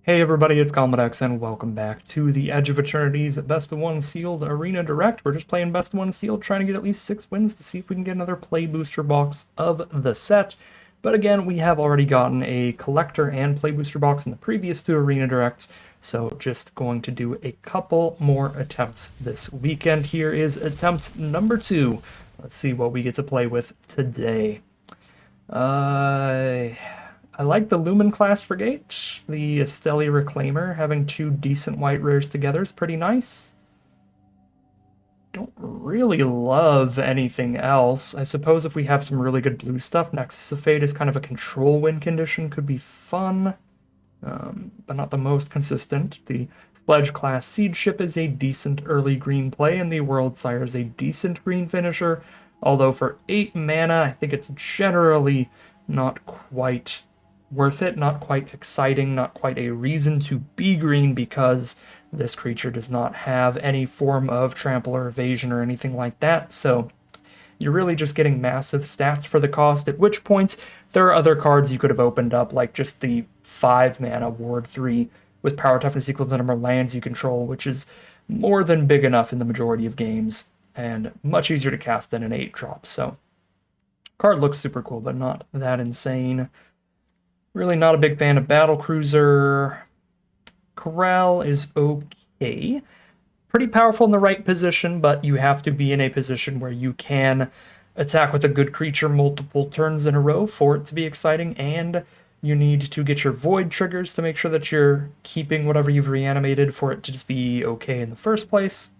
Hey everybody, it's Comedex and welcome back to the Edge of Eternities Best of 1 Sealed Arena Direct. We're just playing Best of 1 Sealed, trying to get at least 6 wins to see if we can get another play booster box of the set. But again, we have already gotten a collector and play booster box in the previous 2 Arena Directs, so just going to do a couple more attempts this weekend. Here is attempt number 2. Let's see what we get to play with today. I like the Lumen class Frigate. The Esteli Reclaimer, having 2 decent white rares together is pretty nice. Don't really love anything else. I suppose if we have some really good blue stuff, Nexus of Fate is kind of a control win condition, could be fun, but not the most consistent. The Sledge class Siege Ship is a decent early green play, and the World Sire is a decent green finisher, although for 8 mana, I think it's generally not quite worth it, not quite exciting, not quite a reason to be green, because this creature does not have any form of trample or evasion or anything like that, so you're really just getting massive stats for the cost, at which point there are other cards you could have opened up, like just the 5 mana Ward 3 with power toughness equal to the number of lands you control, which is more than big enough in the majority of games, and much easier to cast than an 8-drop, so card looks super cool, but not that insane. Really not a big fan of Battlecruiser. Corral is okay. Pretty powerful in the right position, but you have to be in a position where you can attack with a good creature multiple turns in a row for it to be exciting, and you need to get your Void triggers to make sure that you're keeping whatever you've reanimated for it to just be okay in the first place.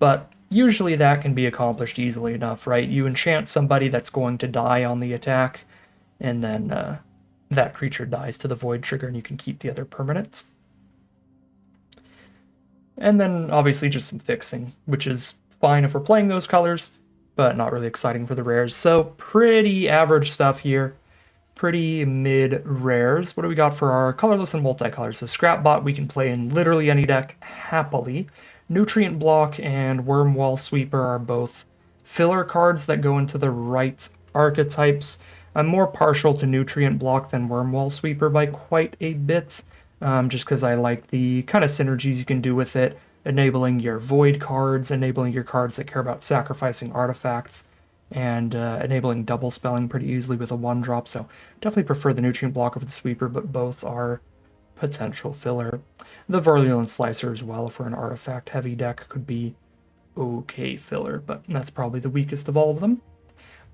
But usually that can be accomplished easily enough, right? You enchant somebody that's going to die on the attack, and then that creature dies to the Void trigger and you can keep the other permanents. And then obviously just some fixing, which is fine if we're playing those colors, but not really exciting for the rares. So pretty average stuff here. Pretty mid rares. What do we got for our colorless and multicolor? So Scrapbot we can play in literally any deck happily. Nutrient Block and Wormwall Sweeper are both filler cards that go into the right archetypes. I'm more partial to Nutrient Block than Wormwall Sweeper by quite a bit, just because I like the kind of synergies you can do with it, enabling your Void cards, enabling your cards that care about sacrificing artifacts, and enabling double spelling pretty easily with a 1-drop, so definitely prefer the Nutrient Block over the Sweeper, but both are potential filler. The Virulent Slicer as well, if we're an artifact-heavy deck, could be okay filler, but that's probably the weakest of all of them.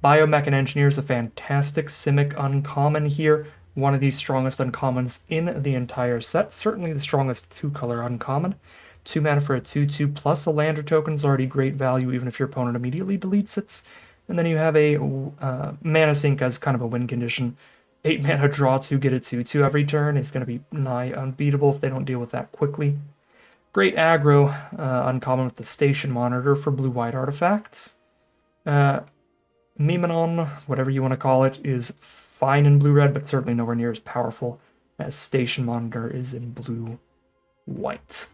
Biomech and Engineer is a fantastic Simic uncommon here. One of the strongest uncommons in the entire set. Certainly the strongest 2-color uncommon. 2 mana for a 2/2 plus a lander token is already great value, even if your opponent immediately deletes it. And then you have a mana sink as kind of a win condition. 8 mana draw 2, get a 2/2 every turn is going to be nigh unbeatable if they don't deal with that quickly. Great aggro uncommon with the Station Monitor for blue-white artifacts. Miminon, whatever you want to call it, is fine in blue-red, but certainly nowhere near as powerful as Station Monitor is in blue-white.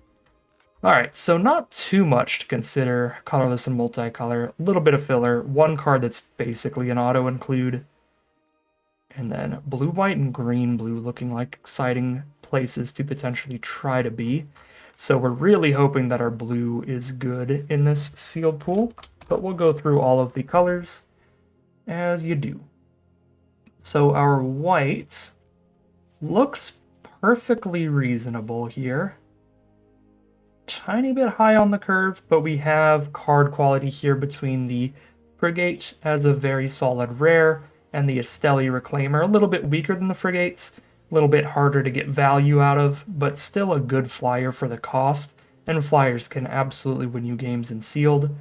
Alright, so not too much to consider colorless and multicolor. A little bit of filler. 1 card that's basically an auto-include. And then blue-white and green-blue looking like exciting places to potentially try to be. So we're really hoping that our blue is good in this sealed pool, but we'll go through all of the colors as you do. So our white looks perfectly reasonable here. Tiny bit high on the curve, but we have card quality here between the Frigate as a very solid rare and the Esteli Reclaimer, a little bit weaker than the Frigates, a little bit harder to get value out of, but still a good flyer for the cost, and flyers can absolutely win you games in sealed.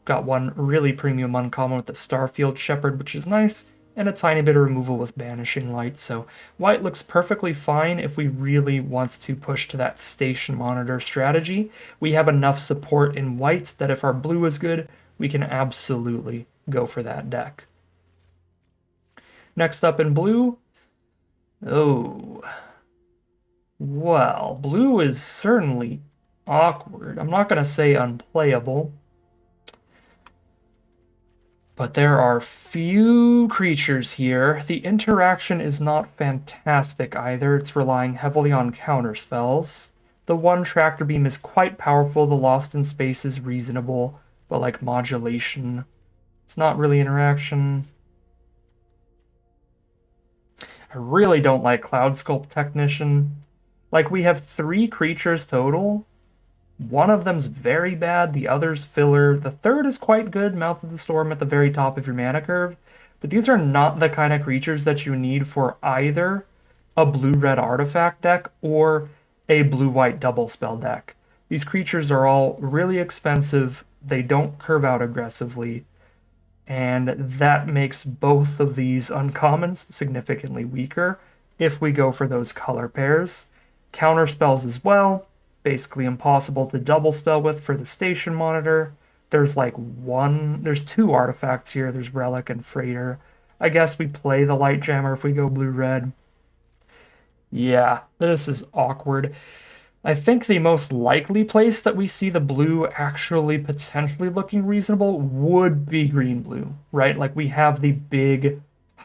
Got one really premium uncommon with the Starfield Shepherd, which is nice, and a tiny bit of removal with Banishing Light, so white looks perfectly fine if we really want to push to that Station Monitor strategy. We have enough support in white that if our blue is good, we can absolutely go for that deck. Next up in blue, oh, well, blue is certainly awkward. I'm not going to say unplayable. But there are few creatures here. The interaction is not fantastic either. It's relying heavily on counter spells. The one tractor beam is quite powerful. The Lost in Space is reasonable, but like modulation, it's not really interaction. I really don't like Cloud Sculpt Technician. Like, we have 3 creatures total. One of them's very bad, the other's filler. The third is quite good, Mouth of the Storm at the very top of your mana curve. But these are not the kind of creatures that you need for either a blue-red artifact deck or a blue-white double spell deck. These creatures are all really expensive, they don't curve out aggressively, and that makes both of these uncommons significantly weaker if we go for those color pairs. Counter spells as well, basically impossible to double spell with for the station monitor. There's 2 artifacts here. There's Relic and Freighter. I guess we play the Light Jammer if we go blue-red. Yeah, this is awkward. I think the most likely place that we see the blue actually potentially looking reasonable would be green-blue, right? Like, we have the big,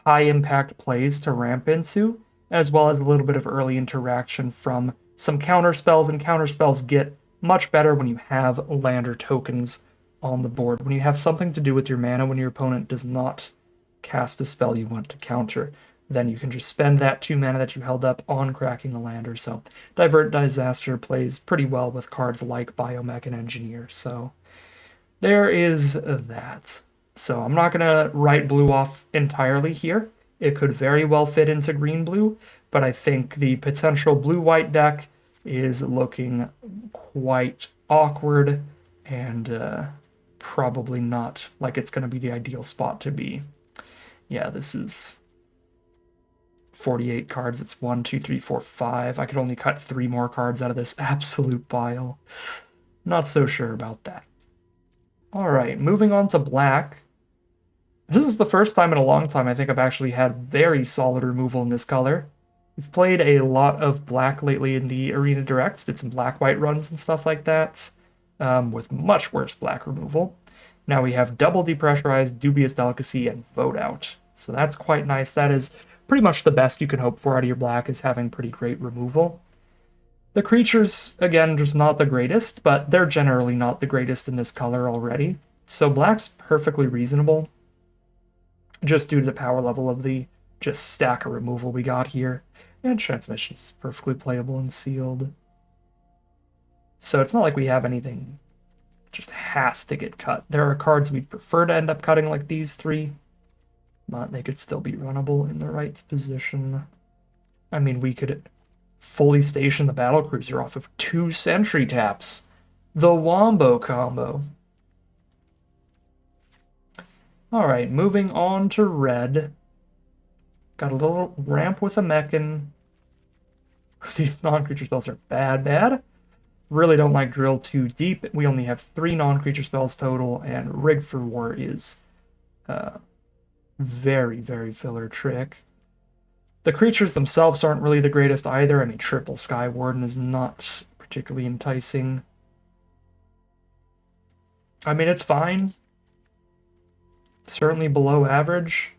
high-impact plays to ramp into, as well as a little bit of early interaction from some counter spells, and counter spells get much better when you have lander tokens on the board. When you have something to do with your mana when your opponent does not cast a spell you want to counter, then you can just spend that 2 mana that you held up on cracking a lander. So Divert Disaster plays pretty well with cards like Biomech and Engineer. So there is that. So I'm not going to write blue off entirely here. It could very well fit into green-blue, but I think the potential blue-white deck is looking quite awkward and probably not like it's going to be the ideal spot to be. Yeah, this is 48 cards. It's 1, 2, 3, 4, 5. I could only cut 3 more cards out of this absolute pile. Not so sure about that. All right, moving on to black. This is the first time in a long time I think I've actually had very solid removal in this color. We've played a lot of black lately in the Arena Directs, did some black-white runs and stuff like that, with much worse black removal. Now we have Double Depressurized, Dubious Delicacy, and Vote Out. So that's quite nice. That is pretty much the best you can hope for out of your black, is having pretty great removal. The creatures, again, just not the greatest, but they're generally not the greatest in this color already. So black's perfectly reasonable, just due to the power level of the just stack of removal we got here. And Transmissions is perfectly playable and sealed. So it's not like we have anything just has to get cut. There are cards we'd prefer to end up cutting, like these 3, but they could still be runnable in the right position. I mean, we could fully station the Battlecruiser off of 2 Sentry taps. The Wombo combo. Alright, moving on to red. Got a little ramp with a Mechan. These non-creature spells are bad. Really don't like Drill too deep. We only have 3 non-creature spells total, and Rig for War is very filler trick. The creatures themselves aren't really the greatest either. I mean, triple Sky Warden is not particularly enticing. I mean, it's fine. Certainly below average.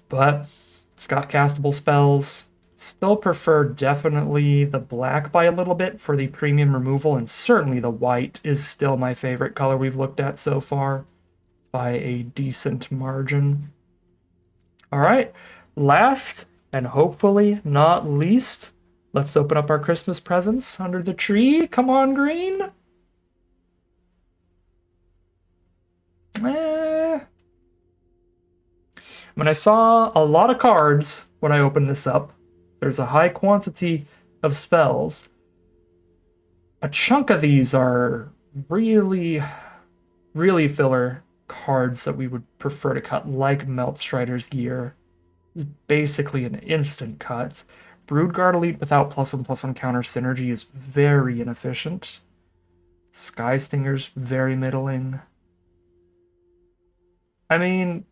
But it's got castable spells. Still prefer definitely the black by a little bit for the premium removal, and certainly the white is still my favorite color we've looked at so far by a decent margin. All right, last and hopefully not least, let's open up our Christmas presents under the tree. Come on, green. When I saw a lot of cards when I opened this up, there's a high quantity of spells. A chunk of these are really filler cards that we would prefer to cut, like Meltstrider's Gear. It's basically an instant cut. Broodguard Elite without +1/+1 counter synergy is very inefficient. Sky Stinger's very middling. I mean,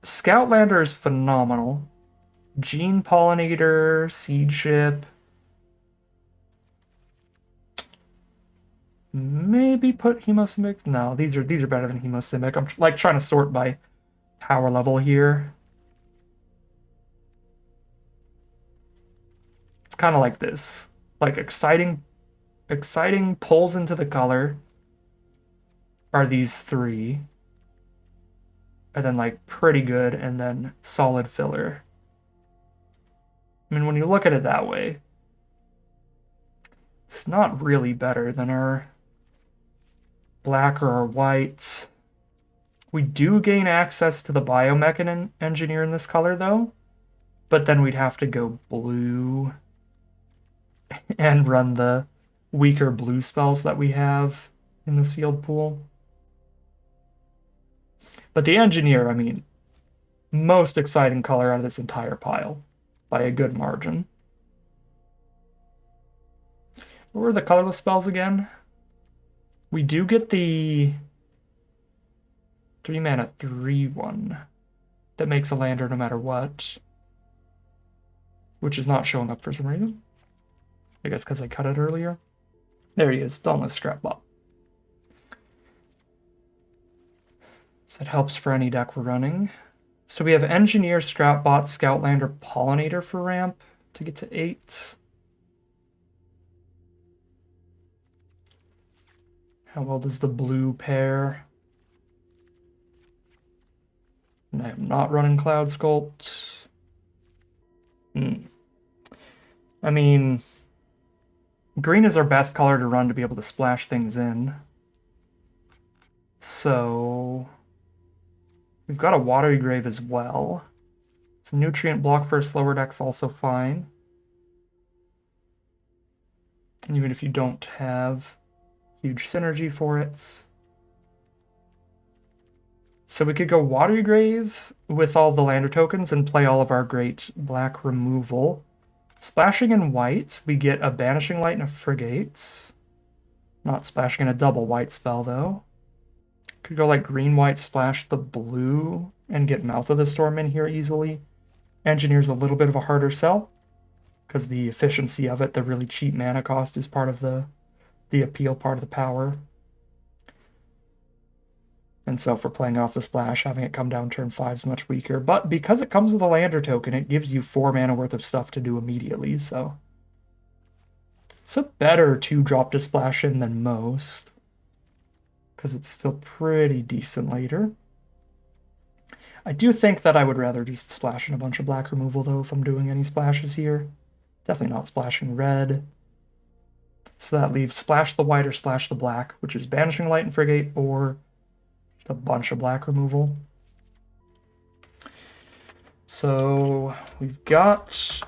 Scoutlander is phenomenal. Gene Pollinator, Seed Ship. maybe put Hemosimic. No, these are better than Hemosimic. I'm like trying to sort by power level here. It's kind of like this. Like exciting pulls into the color are these three. And then like pretty good and then solid filler. I mean, when you look at it that way, it's not really better than our black or our white. We do gain access to the biomech engineer in this color though, but then we'd have to go blue and run the weaker blue spells that we have in the sealed pool. But the engineer, I mean, most exciting color out of this entire pile by a good margin. What were the colorless spells again? We do get the 3-mana 3/1 that makes a lander no matter what, which is not showing up for some reason. I guess because I cut it earlier. There he is, Dauntless Scrapbot. So that helps for any deck we're running. So we have Engineer, Scrapbot, Scoutlander, Pollinator for ramp to get to 8. How well does the blue pair? And I am not running Cloud Sculpt. I mean, green is our best color to run to be able to splash things in. So we've got a Watery Grave as well. It's a nutrient block for a slower deck's also fine. Even if you don't have huge synergy for it. So we could go Watery Grave with all the lander tokens and play all of our great black removal. Splashing in white, we get a Banishing Light and a Frigate. Not splashing in a double white spell, though. Could go like green-white, splash the blue, and get Mouth of the Storm in here easily. Engineer's a little bit of a harder sell, because the efficiency of it, the really cheap mana cost, is part of the appeal, part of the power. And so if we're playing off the splash, having it come down turn 5 is much weaker. But because it comes with a lander token, it gives you 4 mana worth of stuff to do immediately, so it's a better 2-drop to splash in than most, because it's still pretty decent later. I do think that I would rather just splash in a bunch of black removal, though, if I'm doing any splashes here. Definitely not splashing red. So that leaves splash the white or splash the black, which is Banishing Light and Frigate, or just a bunch of black removal. So we've got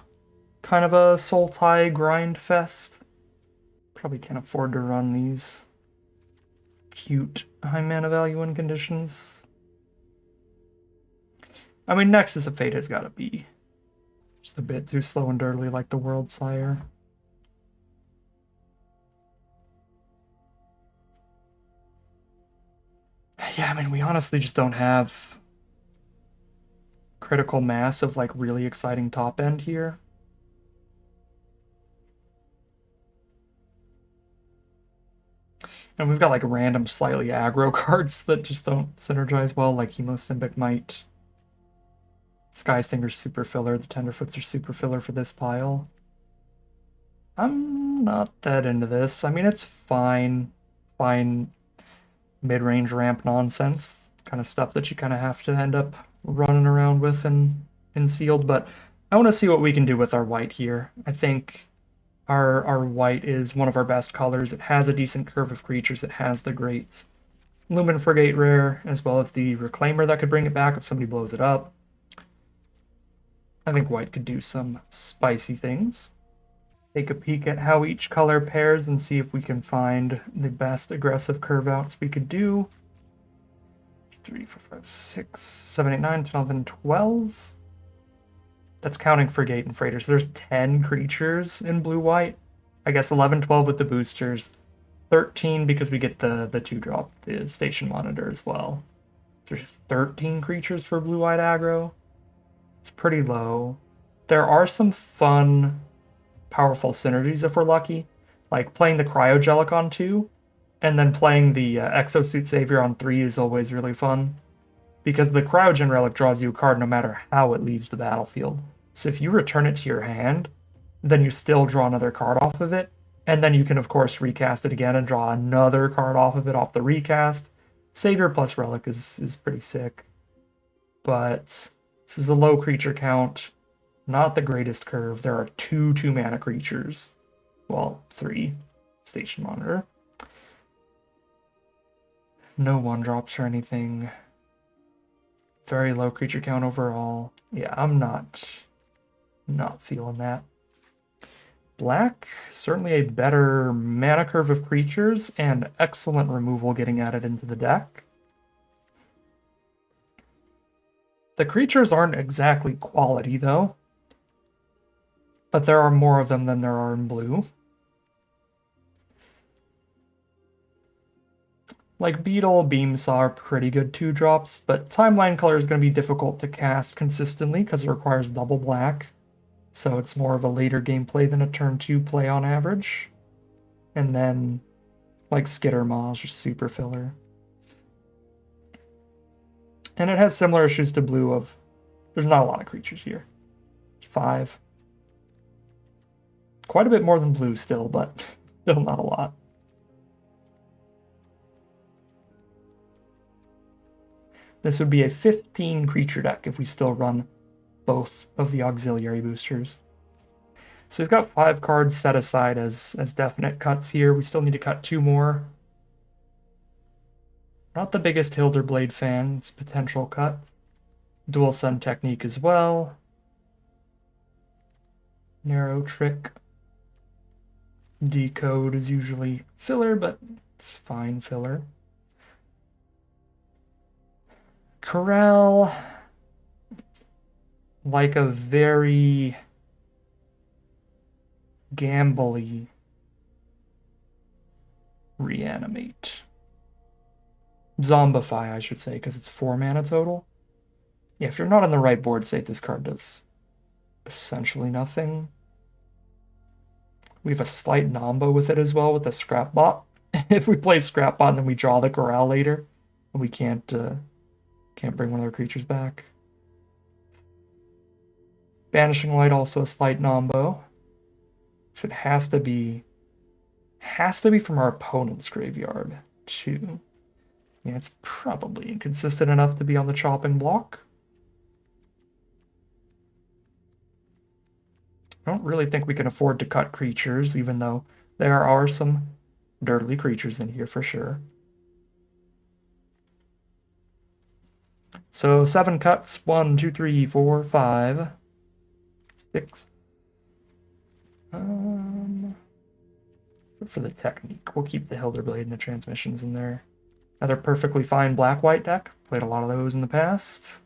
kind of a soul tie grind fest. Probably can't afford to run these cute high mana value win conditions. I mean, Nexus of Fate has got to be just a bit too slow and dirty like the World Sire. Yeah, I mean, we honestly just don't have critical mass of like really exciting top end here. And we've got like random slightly aggro cards that just don't synergize well, like Hemosimic might. Skystinger's super filler, the Tenderfoots are super filler for this pile. I'm not that into this. I mean, it's fine mid-range ramp nonsense, kind of stuff that you kind of have to end up running around with in sealed, but I want to see what we can do with our white here. I think our white is one of our best colors. It has a decent curve of creatures. It has the great Lumen Frigate rare, as well as the Reclaimer that could bring it back if somebody blows it up. I think white could do some spicy things. Take a peek at how each color pairs and see if we can find the best aggressive curve outs we could do. 3, 4, 5, 6, 7, 8, 9, 10, 11, 12. That's counting Frigate and Freighters. There's 10 creatures in blue-white. I guess 11, 12 with the boosters. 13 because we get the 2-drop, the Station Monitor as well. There's 13 creatures for blue-white aggro. It's pretty low. There are some fun, powerful synergies if we're lucky. Like playing the Cryogelic on 2, And then playing the Exosuit Savior on 3 is always really fun, because the Cryogen Relic draws you a card no matter how it leaves the battlefield. So if you return it to your hand, then you still draw another card off of it, and then you can of course recast it again and draw another card off of it off the recast. Savior plus Relic is pretty sick. But this is a low creature count, not the greatest curve. There are 2 2-mana creatures. Well, 3. Station Monitor. No 1-drops or anything. Very low creature count overall. Yeah, I'm not feeling that. Black, certainly a better mana curve of creatures and excellent removal getting added into the deck. The creatures aren't exactly quality though, but there are more of them than there are in blue. Like Beetle, Beamsaw are pretty good 2-drops, but Timeline Color is going to be difficult to cast consistently because it requires double black. So it's more of a later gameplay than a turn 2 play on average. And then, like Skittermaw is just super filler. And it has similar issues to blue of, there's not a lot of creatures here. 5. Quite a bit more than blue still, but still not a lot. This would be a 15 creature deck if we still run both of the auxiliary boosters. So we've got 5 cards set aside as definite cuts here. We still need to cut 2 more. Not the biggest Hilderblade fan, it's a potential cut. Dual Sun Technique as well. Narrow Trick. Decode is usually filler, but it's fine filler. Corral, like a very gambly Reanimate. Zombify, I should say, because it's 4 mana total. Yeah, if you're not on the right board state, this card does essentially nothing. We have a slight Nombo with it as well, with the Scrapbot. If we play Scrapbot, then we draw the Corral later, and we can't bring one of their creatures back. Banishing Light, also a slight Nombo. So it has to be from our opponent's graveyard, too. Yeah, it's probably inconsistent enough to be on the chopping block. I don't really think we can afford to cut creatures, even though there are some dirtly creatures in here for sure. So 7 cuts, 1, 2, 3, 4, 5, 6. For the technique, we'll keep the Hilderblade and the transmissions in there. Another perfectly fine black-white deck. Played a lot of those in the past.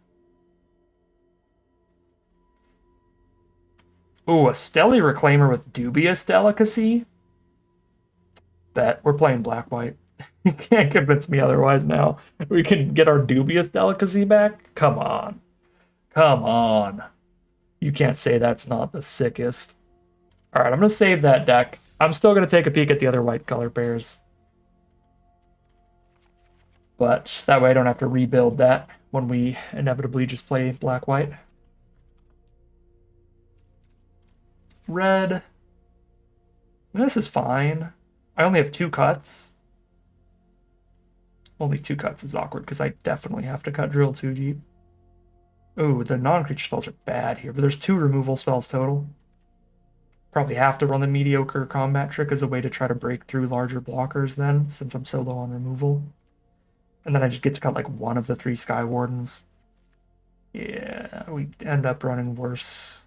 Ooh, a Stelly Reclaimer with dubious delicacy? Bet. We're playing black-white. You can't convince me otherwise now. We can get our dubious delicacy back? Come on. Come on. You can't say that's not the sickest. Alright, I'm going to save that deck. I'm still going to take a peek at the other white color pairs. But that way I don't have to rebuild that when we inevitably just play black-white. Red. This is fine. I only have 2 cuts. Only 2 cuts is awkward because I definitely have to cut Drill 2 deep. Ooh, the non-creature spells are bad here, but there's 2 removal spells total. Probably have to run the mediocre combat trick as a way to try to break through larger blockers then, since I'm so low on removal. And then I just get to cut like 1 of the 3 Sky Wardens. Yeah, we end up running worse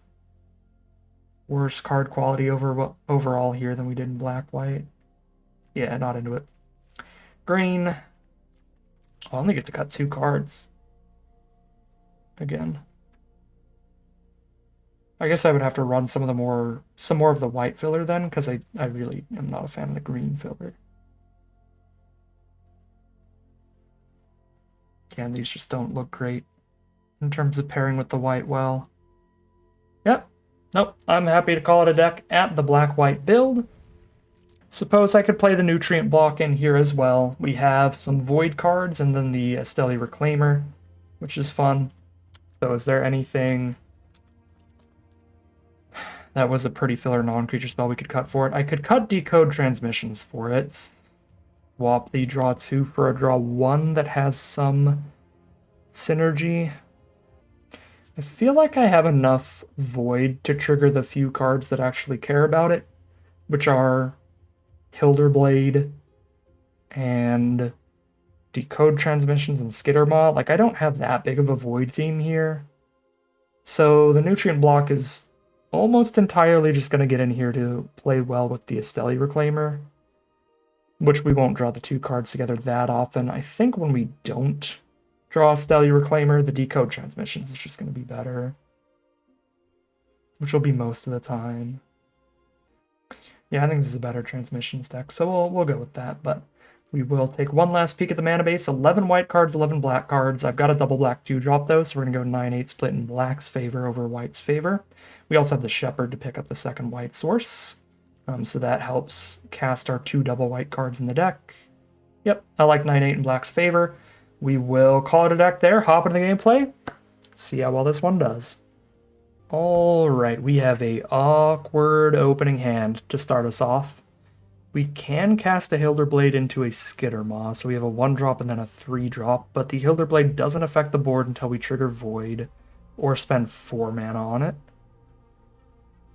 card quality overall here than we did in black-white. Yeah, not into it. Green. I only get to cut 2 cards. Again. I guess I would have to run some more of the white filler then, because I really am not a fan of the green filler. And these just don't look great in terms of pairing with the white well. Yep. Nope. I'm happy to call it a deck at the black-white build. Suppose I could play the Nutrient block in here as well. We have some Void cards and then the Stelly Reclaimer, which is fun. So is there anything... That was a pretty filler non-creature spell we could cut for it. I could cut Decode Transmissions for it. Swap the draw 2 for a draw 1 that has some synergy. I feel like I have enough Void to trigger the few cards that actually care about it, which are Hilderblade and Decode Transmissions and Skittermaw. Like, I don't have that big of a Void theme here. So the Nutrient block is almost entirely just going to get in here to play well with the Stelly Reclaimer, which we won't draw the 2 cards together that often. I think when we don't draw a Stelly Reclaimer, the Decode Transmissions is just going to be better, which will be most of the time. Yeah, I think this is a better Transmissions deck, so we'll go with that, but we will take one last peek at the mana base. 11 white cards, 11 black cards. I've got a double black 2-drop though, so we're going to go 9-8 split in black's favor over white's favor. We also have the Shepherd to pick up the second white source, so that helps cast our 2 double white cards in the deck. Yep, I like 9-8 in black's favor. We will call it a deck there, hop into the gameplay, see how well this one does. Alright, we have a awkward opening hand to start us off. We can cast a Hilderblade into a Skittermaw, so we have a 1-drop and then a 3-drop, but the Hilderblade doesn't affect the board until we trigger Void, or spend 4 mana on it.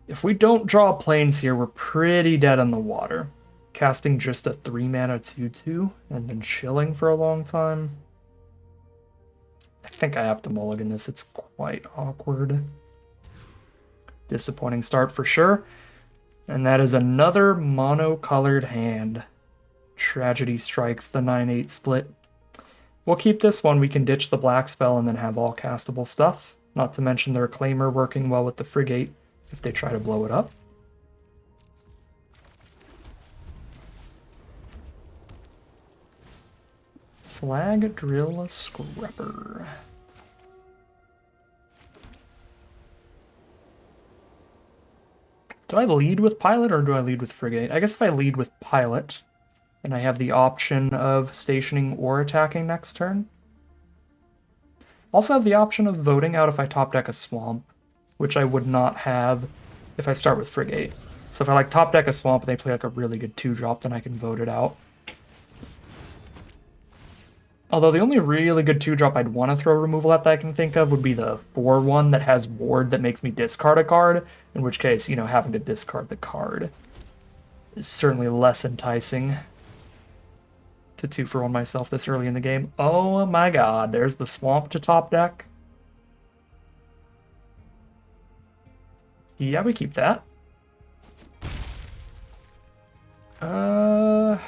If we don't draw planes here, we're pretty dead in the water. Casting just a 3-mana 2/2, and then chilling for a long time. I think I have to mulligan this, it's quite awkward. Disappointing start for sure. And that is another mono-colored hand. Tragedy strikes the 9-8 split. We'll keep this one. We can ditch the black spell and then have all castable stuff. Not to mention the Reclaimer working well with the Frigate if they try to blow it up. Slag Drill Scrapper. Do I lead with Pilot or do I lead with Frigate? I guess if I lead with Pilot, then I have the option of stationing or attacking next turn. Also have the option of voting out if I top deck a Swamp, which I would not have if I start with Frigate. So if I like top deck a Swamp and they play like a really good 2-drop, then I can vote it out. Although the only really good 2-drop I'd want to throw removal at that I can think of would be the 4-1 that has Ward that makes me discard a card, in which case, you know, having to discard the card is certainly less enticing to 2-for-1 myself this early in the game. Oh my god, there's the Swamp to top deck. Yeah, we keep that. I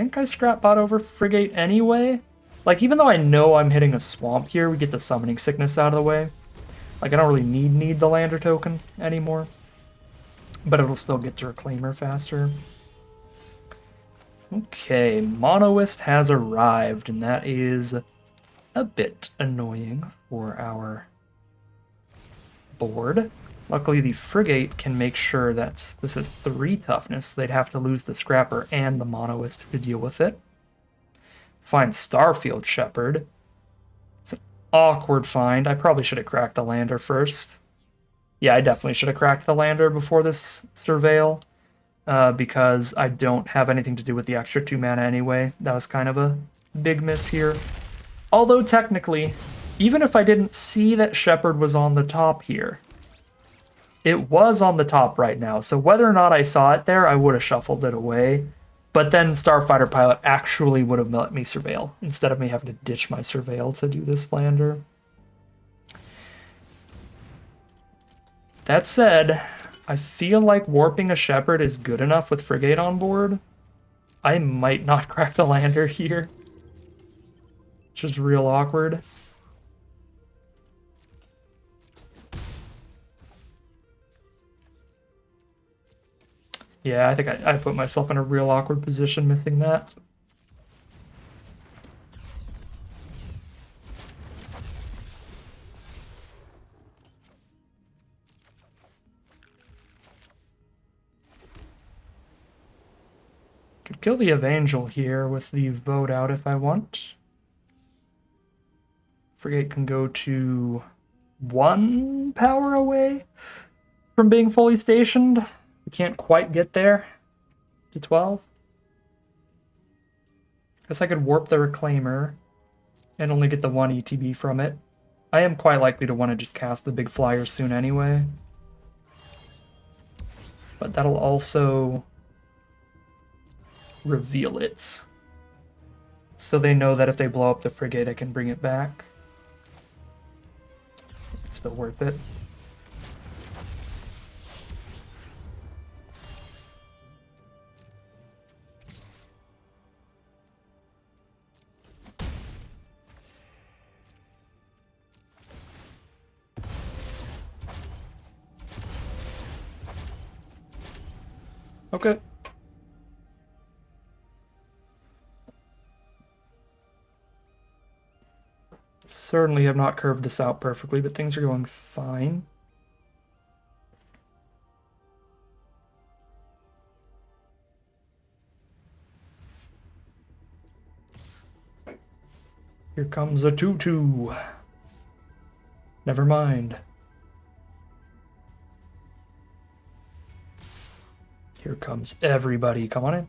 think I scrap bot over Frigate anyway. Like, even though I know I'm hitting a Swamp here, we get the Summoning Sickness out of the way. Like, I don't really need the Lander token anymore. But it'll still get to Reclaimer faster. Okay, Monoist has arrived, and that is a bit annoying for our board. Luckily, the Frigate can make sure that this is 3 toughness. So they'd have to lose the Scrapper and the Monoist to deal with it. Find Starfield Shepherd. It's an awkward find. I probably should have cracked the Lander first. Yeah, I definitely should have cracked the Lander before this Surveil, because I don't have anything to do with the extra 2 mana anyway. That was kind of a big miss here. Although technically, even if I didn't see that Shepherd was on the top here, it was on the top right now, so whether or not I saw it there, I would have shuffled it away. But then Starfighter Pilot actually would have let me Surveil, instead of me having to ditch my Surveil to do this Lander. That said, I feel like warping a Shepherd is good enough with Frigate on board. I might not crack the Lander here, which is real awkward. Yeah, I think I put myself in a real awkward position missing that. Could kill the Evangel here with the vote out if I want. Frigate can go to 1 power away from being fully stationed. We can't quite get there to 12. Guess I could warp the Reclaimer and only get the 1 ETB from it. I am quite likely to want to just cast the big flyer soon anyway. But that'll also reveal it. So they know that if they blow up the Frigate, I can bring it back. It's still worth it. Okay. Certainly have not curved this out perfectly, but things are going fine. Here comes a 2-2. Never mind. Here comes everybody. Come on in.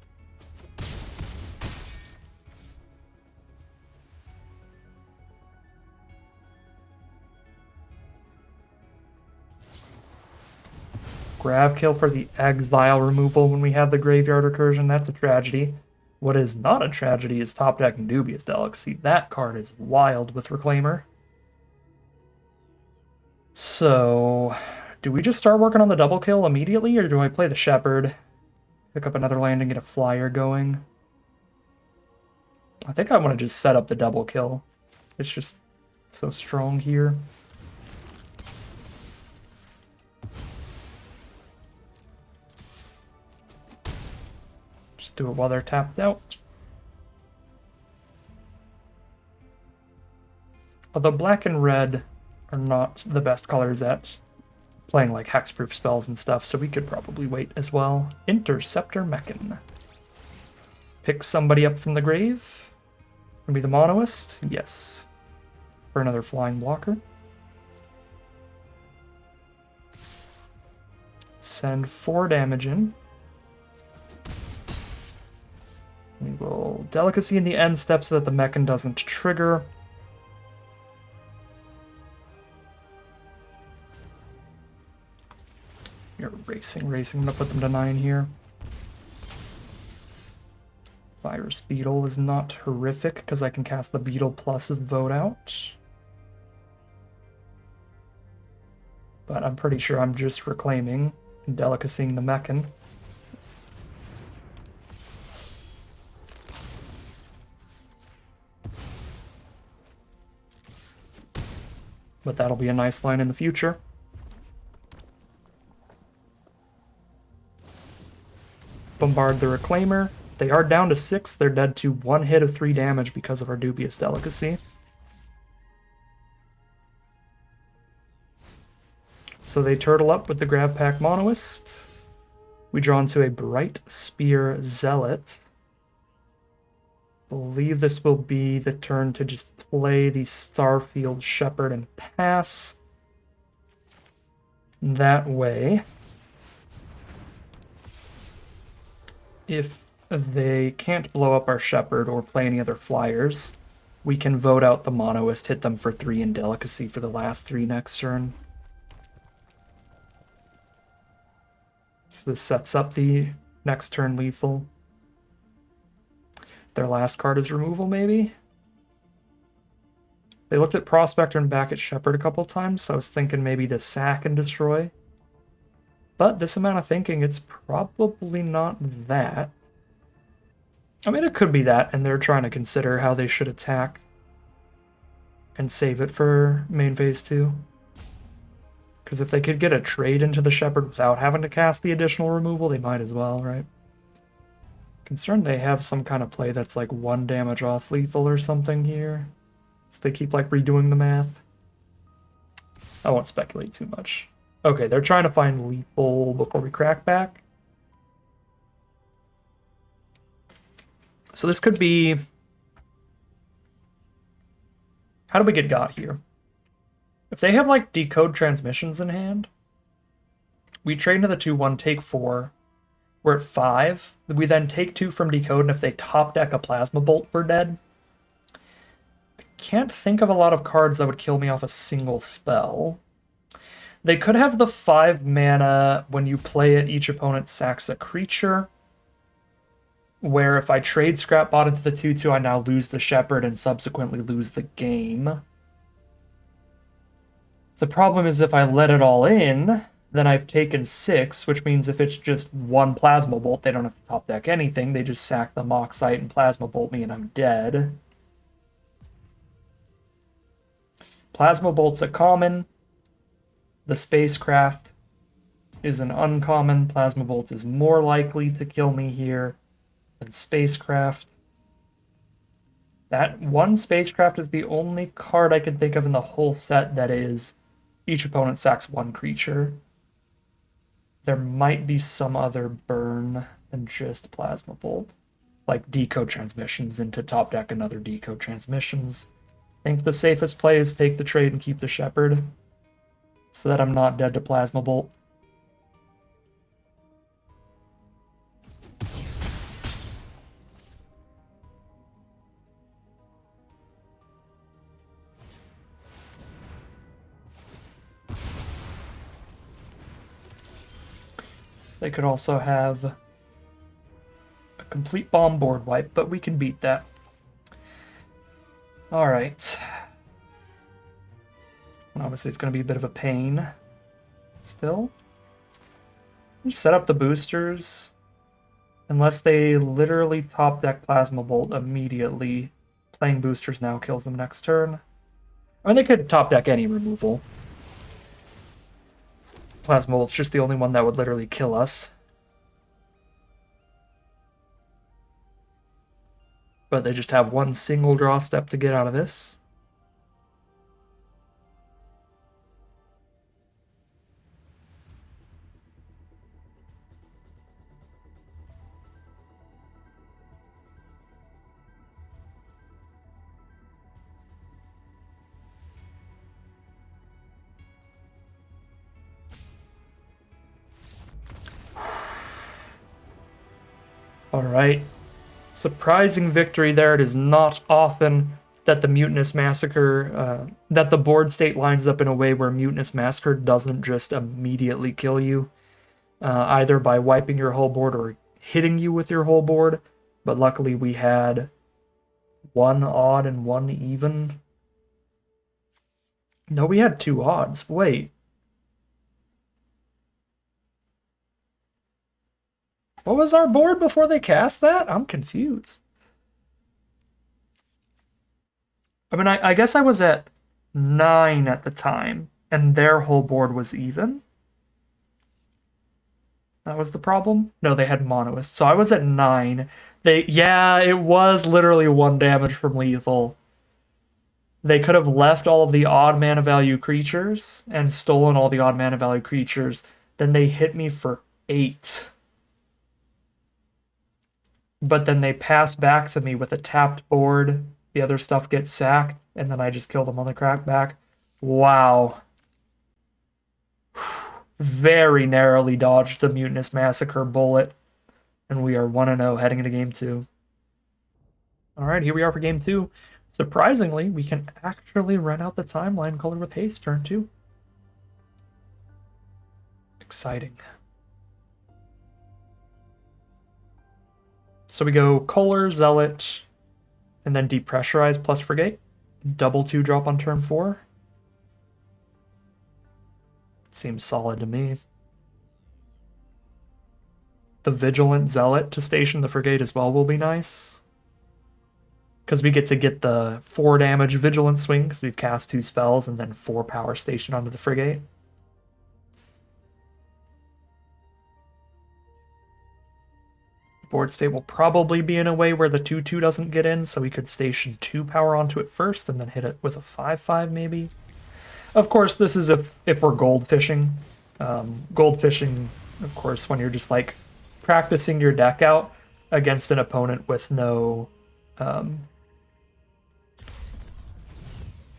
Grab kill for the exile removal when we have the graveyard recursion. That's a tragedy. What is not a tragedy is top deck and Dubious Delicacy. That card is wild with Reclaimer. So, do we just start working on the double kill immediately, or do I play the Shepherd, pick up another land and get a flyer going? I think I want to just set up the double kill. It's just so strong here. Just do it while they're tapped out. Although black and red are not the best colors at playing like hexproof spells and stuff, so we could probably wait as well. Interceptor Mechan. Pick somebody up from the grave. Gonna be the Monoist? Yes. For another flying blocker. Send 4 damage in. We will Delicacy in the end step so that the Mechan doesn't trigger. You're racing. I'm gonna put them to 9 here. Virus Beetle is not horrific because I can cast the Beetle plus a vote out. But I'm pretty sure I'm just reclaiming and delicacying the Mechan. But that'll be a nice line in the future. Bombard the Reclaimer. They are down to 6. They're dead to 1 hit of 3 damage because of our Dubious Delicacy. So they turtle up with the Grav Pack Monoist. We draw into a Bright Spear Zealot. Believe this will be the turn to just play the Starfield Shepherd and pass. That way, if they can't blow up our Shepherd or play any other flyers, we can vote out the Monoist, hit them for 3 in Delicacy for the last 3 next turn. So this sets up the next turn lethal. Their last card is removal, maybe? They looked at Prospector and back at Shepherd a couple times, so I was thinking maybe the sack and destroy. But this amount of thinking, it's probably not that. I mean, it could be that, and they're trying to consider how they should attack and save it for main phase 2. Because if they could get a trade into the Shepherd without having to cast the additional removal, they might as well, right? Concerned they have some kind of play that's like 1 damage off lethal or something here. So they keep like redoing the math. I won't speculate too much. Okay, they're trying to find lethal before we crack back. So this could be... How do we get got here? If they have, like, decode transmissions in hand, we trade into the 2-1, take 4. We're at 5. We then take 2 from decode, and if they top deck a plasma bolt, we're dead. I can't think of a lot of cards that would kill me off a single spell. They could have the 5 mana when you play it, each opponent sacks a creature, where if I trade Scrapbot into the 2-2, I now lose the Shepherd and subsequently lose the game. The problem is if I let it all in, then I've taken 6, which means if it's just 1 Plasma Bolt, they don't have to top deck anything. They just sack the Moxite and Plasma Bolt me and I'm dead. Plasma Bolt's a common. The Spacecraft is an uncommon. Plasma Bolt is more likely to kill me here than Spacecraft. That one Spacecraft is the only card I can think of in the whole set that is each opponent sacks 1 creature. There might be some other burn than just Plasma Bolt, like Decode Transmissions into top deck another Decode Transmissions. I think the safest play is take the trade and keep the Shepherd, so that I'm not dead to Plasma Bolt. They could also have a complete bomb board wipe, but we can beat that. Alright. Obviously it's going to be a bit of a pain still. Just set up the boosters. Unless they literally top deck Plasma Bolt immediately. Playing boosters now kills them next turn. I mean, they could top deck any removal. Plasma Bolt's just the only one that would literally kill us. But they just have one single draw step to get out of this. Alright. Surprising victory there. It is not often that the Mutinous Massacre, that the board state lines up in a way where Mutinous Massacre doesn't just immediately kill you, either by wiping your whole board or hitting you with your whole board. But luckily we had 1 odd and 1 even. No, we had 2 odds. Wait. What was our board before they cast that? I'm confused. I mean, I guess I was at 9 at the time, and their whole board was even. That was the problem? No, they had monoist. So I was at 9. Yeah, it was literally 1 damage from lethal. They could have left all of the odd mana value creatures and stolen all the odd mana value creatures. Then they hit me for 8. But then they pass back to me with a tapped board. The other stuff gets sacked, and then I just kill them on the crackback. Wow. Very narrowly dodged the Mutinous Massacre bullet. And we are 1-0 heading into game 2. Alright, here we are for game 2. Surprisingly, we can actually run out the timeline color with haste turn 2. Exciting. So we go Kohler, Zealot, and then Depressurize plus Frigate. Double 2-drop on turn 4. Seems solid to me. The Vigilant Zealot to station the Frigate as well will be nice. Because we get to get the 4 damage Vigilant swing, because we've cast 2 spells, and then 4 power station onto the Frigate. Board state will probably be in a way where the 2-2 doesn't get in, so we could station 2 power onto it first and then hit it with a 5-5 maybe. Of course, this is if we're gold fishing. Gold fishing, of course, when you're just like practicing your deck out, against an opponent with no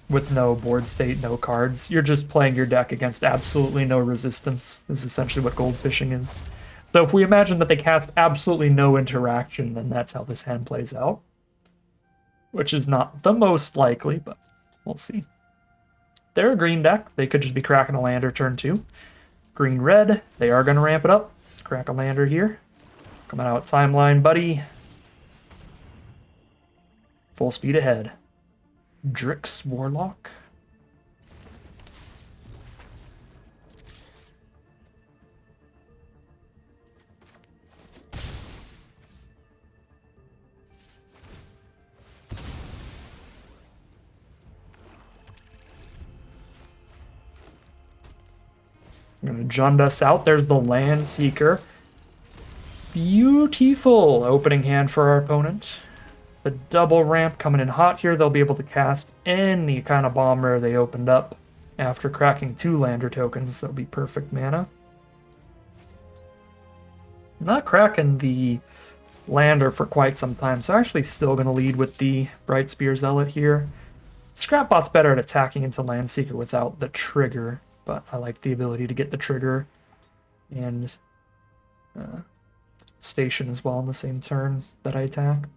board state, no cards. You're just playing your deck against absolutely no resistance, is essentially what gold fishing is. So if we imagine that they cast absolutely no interaction, then that's how this hand plays out. Which is not the most likely, but we'll see. They're a green deck. They could just be cracking a lander turn 2. Green-red, they are going to ramp it up. Crack a lander here. Coming out timeline, buddy. Full speed ahead. Drix Warlock. I'm going to Jund us out. There's the Land Seeker. Beautiful opening hand for our opponent. The double ramp coming in hot here. They'll be able to cast any kind of bomber they opened up after cracking 2 lander tokens. That'll be perfect mana. Not cracking the lander for quite some time, so actually still going to lead with the Bright Spear Zealot here. Scrapbot's better at attacking into Landseeker without the trigger, but I like the ability to get the trigger and station as well in the same turn that I attack.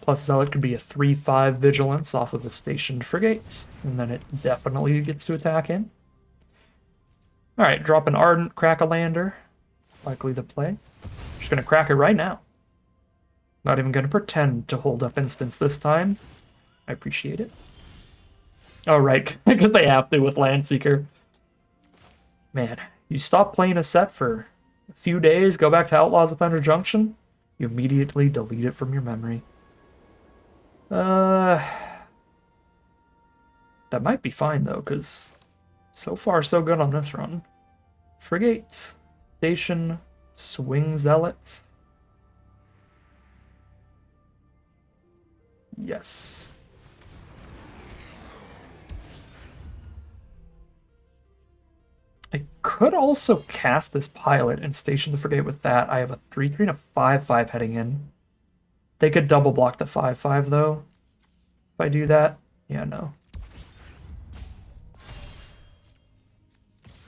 Plus Zealot could be a 3/5 Vigilance off of a stationed Frigate, and then it definitely gets to attack in. Alright, drop an Ardent, crack a lander. Likely to play. Just gonna crack it right now. Not even gonna pretend to hold up instance this time. I appreciate it. Oh, right, because they have to with Landseeker. Man, you stop playing a set for a few days, go back to Outlaws of Thunder Junction, you immediately delete it from your memory. That might be fine, though, because so far so good on this run. Frigate, Station, Swing Zealots. Yes. I could also cast this pilot and station the Frigate with that. I have a 3/3 and a 5/5 heading in. They could double block the 5/5 though. If I do that, yeah, no.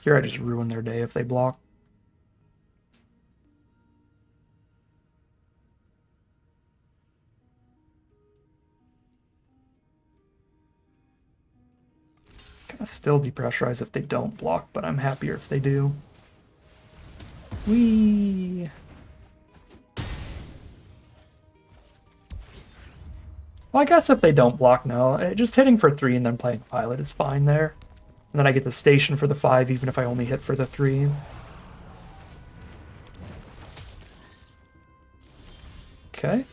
Here I just ruin their day if they block. Kind of still depressurize if they don't block, but I'm happier if they do. Whee! Well, I guess if they don't block, no. Just hitting for 3 and then playing pilot is fine there. And then I get the station for the 5, even if I only hit for the 3. Okay.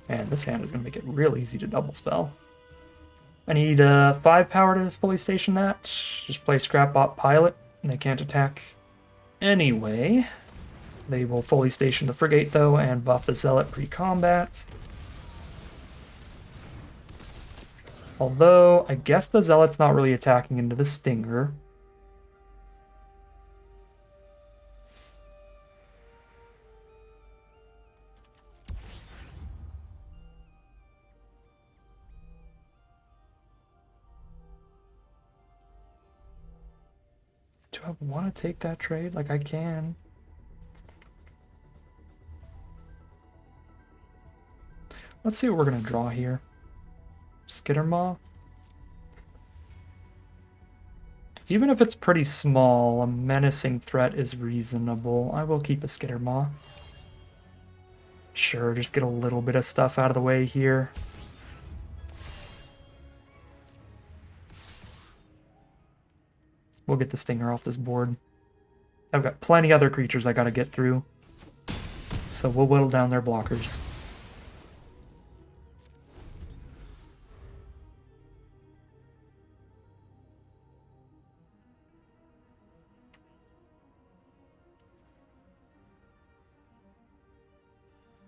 Man, this hand is going to make it real easy to double spell. I need 5 power to fully station that. Just play Scrapbot Pilot, and they can't attack anyway. They will fully station the Frigate, though, and buff the Zealot pre-combat. Although, I guess the Zealot's not really attacking into the Stinger. Do I want to take that trade? Like, I can. Let's see what we're going to draw here. Skittermaw. Even if it's pretty small, a menacing threat is reasonable. I will keep a Skittermaw. Sure, just get a little bit of stuff out of the way here. We'll get the Stinger off this board. I've got plenty other creatures I gotta get through. So we'll whittle down their blockers.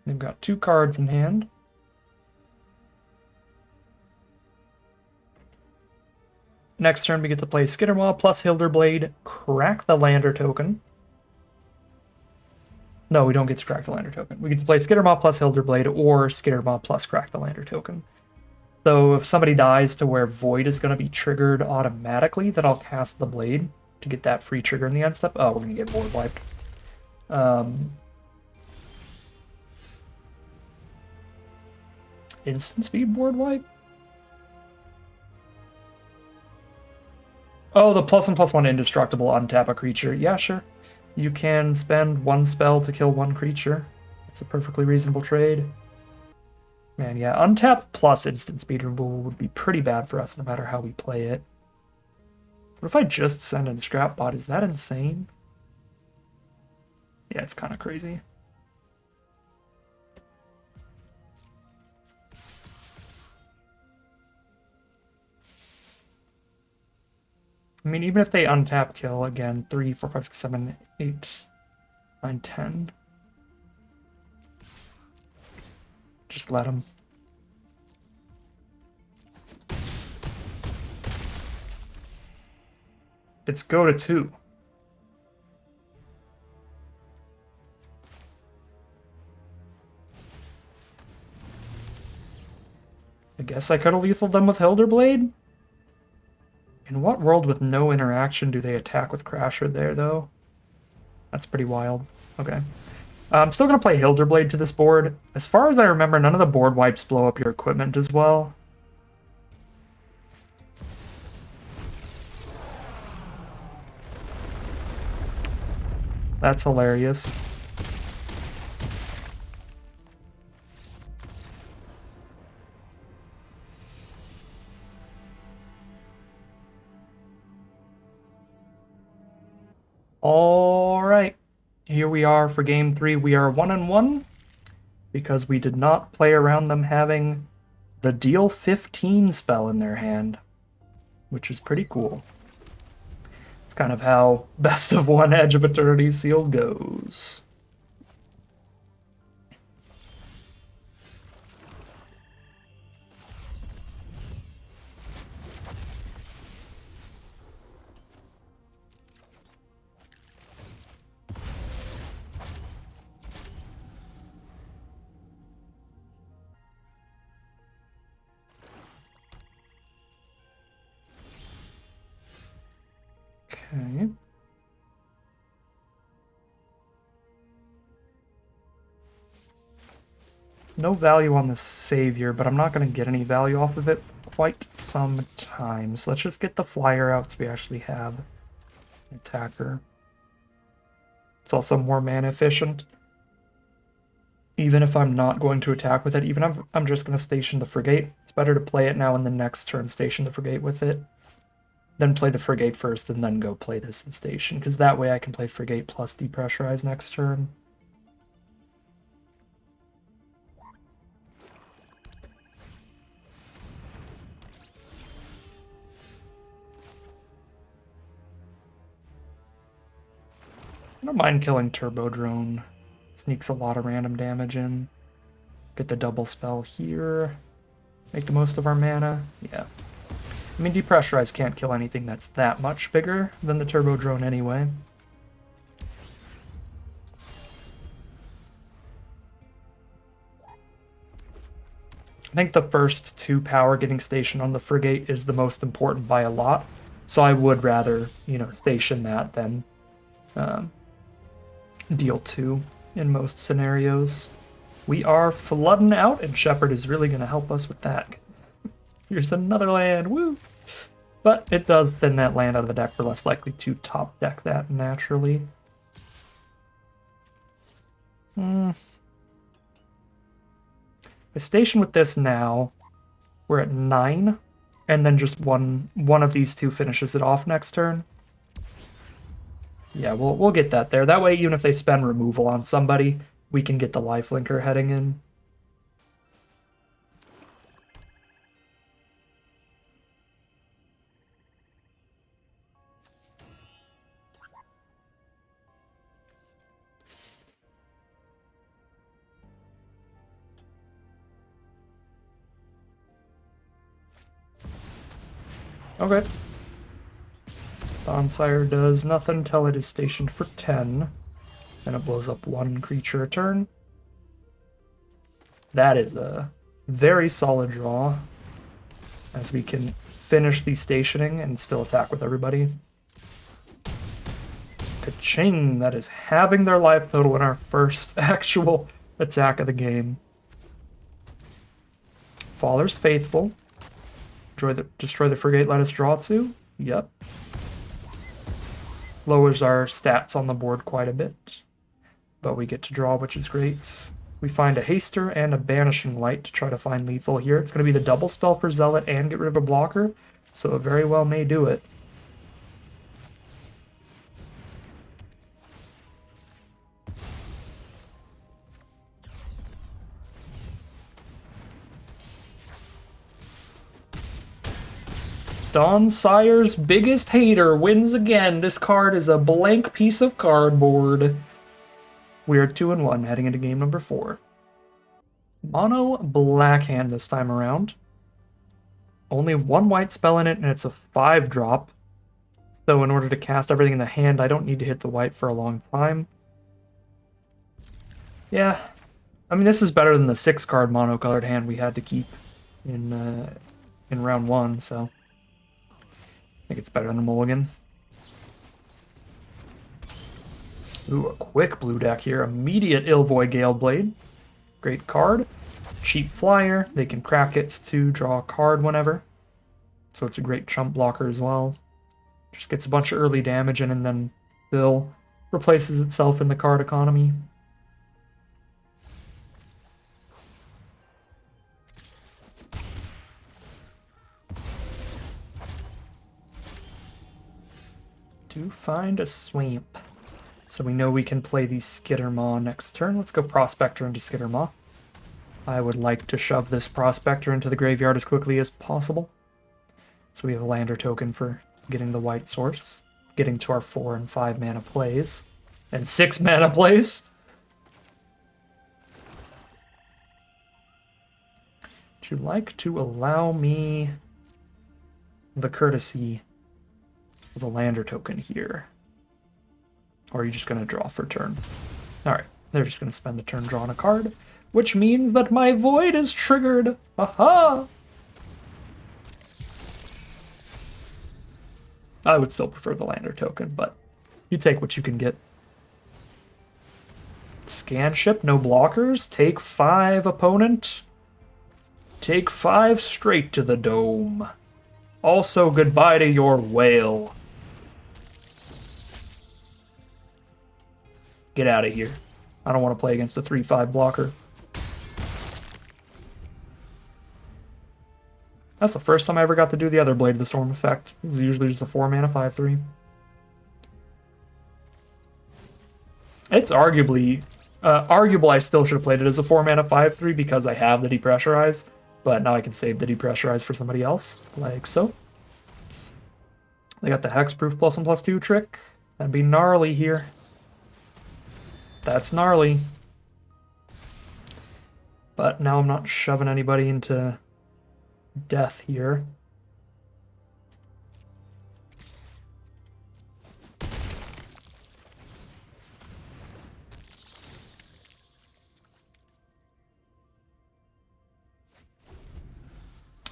They've got 2 cards in hand. next turn we get to play Skittermaw plus Hilderblade, crack the Lander token. No, we don't get to crack the Lander token. We get to play Skittermaw plus Hilderblade or Skittermaw plus crack the Lander token. So if somebody dies to where Void is going to be triggered automatically, then I'll cast the Blade to get that free trigger in the end step. Oh, we're going to get board wiped. Instant speed board wipe? Oh, the +1/+1 indestructible untap a creature. Yeah, sure. You can spend one spell to kill one creature. It's a perfectly reasonable trade. Man, yeah, untap plus instant speed removal would be pretty bad for us no matter how we play it. What if I just send in Scrapbot? Is that insane? Yeah, it's kind of crazy. I mean, even if they untap kill, again, 3, 4, 5, 6, 7, 8, 9, 10. Just let them. It's go to 2. I guess I could have lethaled them with Hilderblade? In what world with no interaction do they attack with Crasher there, though? That's pretty wild. Okay. I'm still going to play Hilderblade to this board. As far as I remember, none of the board wipes blow up your equipment as well. That's hilarious. All right, here we are for game 3. We are 1-1 because we did not play around them having the deal 15 spell in their hand, which is pretty cool. It's kind of how best of 1 Edge of Eternities Sealed goes. Okay. No value on the Savior, but I'm not going to get any value off of it for quite some time. So let's just get the flyer out so we actually have an attacker. It's also more mana efficient. Even if I'm not going to attack with it, even if I'm just going to station the Frigate, it's better to play it now and the next turn station the Frigate with it. Then play the Frigate first and then go play this in station, because that way I can play Frigate plus Depressurize next turn. I don't mind killing Turbo Drone. Sneaks a lot of random damage in. Get the double spell here. Make the most of our mana. Yeah. I mean, Depressurize can't kill anything that's that much bigger than the Turbo Drone anyway. I think the first 2 power getting stationed on the Frigate is the most important by a lot. So I would rather, station that than deal 2 in most scenarios. We are flooding out, and Shepherd is really going to help us with that. Here's another land, woo! But it does thin that land out of the deck. We're less likely to top deck that naturally. I station with this now. We're at 9, and then just one of these 2 finishes it off next turn. Yeah, we'll get that there. That way, even if they spend removal on somebody, we can get the lifelinker heading in. Okay. Bonsire does nothing until it is stationed for 10. And it blows up 1 creature a turn. That is a very solid draw, as we can finish the stationing and still attack with everybody. Ka-ching! That is having their life total in our first actual attack of the game. Faller's Faithful. Destroy the Frigate, let us draw 2. Yep. Lowers our stats on the board quite a bit. But we get to draw, which is great. We find a Haster and a Banishing Light to try to find lethal here. It's going to be the double spell for Zealot and get rid of a blocker, so it very well may do it. Dawnsire's biggest hater wins again. This card is a blank piece of cardboard. We are 2-1 heading into game number 4. Mono black hand this time around. Only 1 white spell in it, and it's a 5-drop. So in order to cast everything in the hand, I don't need to hit the white for a long time. Yeah, I mean, this is better than the 6-card mono-colored hand we had to keep in round 1, so I think it's better than a mulligan. Ooh, a quick blue deck here. Immediate Ilvoy Galeblade. Great card. Cheap flyer. They can crack it to draw a card whenever. So it's a great chump blocker as well. Just gets a bunch of early damage in and then still replaces itself in the card economy. To find a swamp. So we know we can play the Skittermaw next turn. Let's go Prospector into Skittermaw. I would like to shove this Prospector into the graveyard as quickly as possible. So we have a lander token for getting the white source. Getting to our 4 and 5 mana plays. And 6 mana plays. Would you like to allow me the courtesy of the lander token here? Or are you just going to draw for turn? Alright, they're just going to spend the turn drawing a card, which means that my void is triggered. Aha! I would still prefer the lander token, but you take what you can get. Scan ship, no blockers. Take 5, opponent. Take 5 straight to the dome. Also, goodbye to your whale. Get out of here. I don't want to play against a 3/5 blocker. That's the first time I ever got to do the other Blade of the Storm effect. This is usually just a 4 mana 5/3. It's arguably arguable I still should have played it as a 4 mana 5/3 because I have the Depressurize, but now I can save the Depressurize for somebody else, like so. They got the Hexproof +1/+2 trick. That'd be gnarly here. That's gnarly. But now I'm not shoving anybody into death here.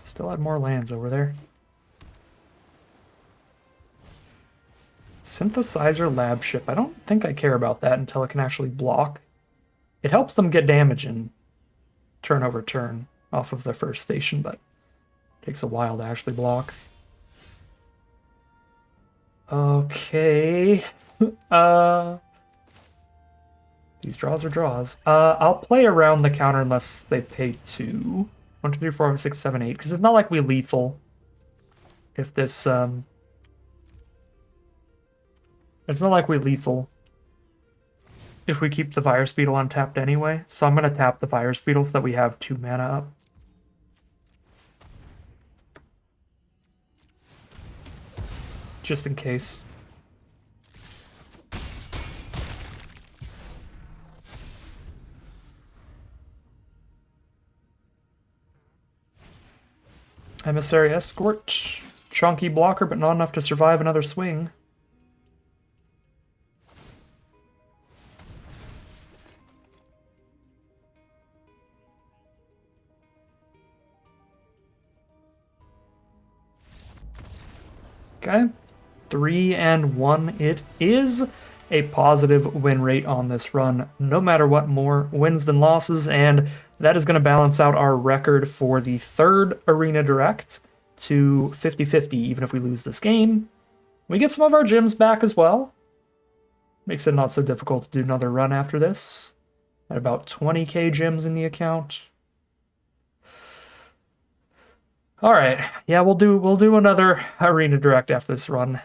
Still had more lands over there. Synthesizer Lab Ship. I don't think I care about that until it can actually block. It helps them get damage in turn over turn off of their first station, but it takes a while to actually block. Okay. These draws are draws. I'll play around the counter unless they pay 2. 1, 2, 3, 4, 5, 6, 7, 8. Because it's not like we lethal. If this, it's not like we lethal if we keep the Virus Beetle untapped anyway. So I'm going to tap the Virus Beetle so that we have 2 mana up. Just in case. Emissary Escort. Chunky blocker, but not enough to survive another swing. Okay, 3-1 it is. A positive win rate on this run, no matter what, more wins than losses, and that is going to balance out our record for the third Arena Direct to 50-50, even if we lose this game. We get some of our gems back as well. Makes it not so difficult to do another run after this. At about 20k gems in the account. All right, yeah, we'll do another Arena Direct after this run.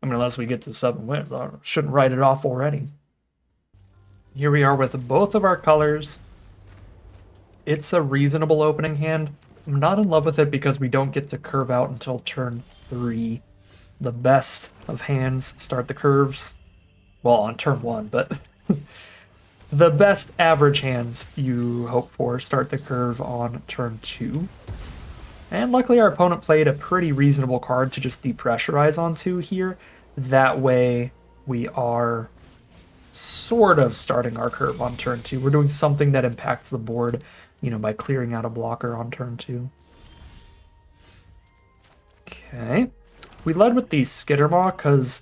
I mean, unless we get to 7 wins, I shouldn't write it off already. Here we are with both of our colors. It's a reasonable opening hand. I'm not in love with it because we don't get to curve out until turn 3. The best of hands start the curves. Well, on turn 1, but the best average hands you hope for start the curve on turn 2. And luckily our opponent played a pretty reasonable card to just depressurize onto here. That way we are sort of starting our curve on turn 2. We're doing something that impacts the board, you know, by clearing out a blocker on turn 2. Okay. We led with the Skittermaw because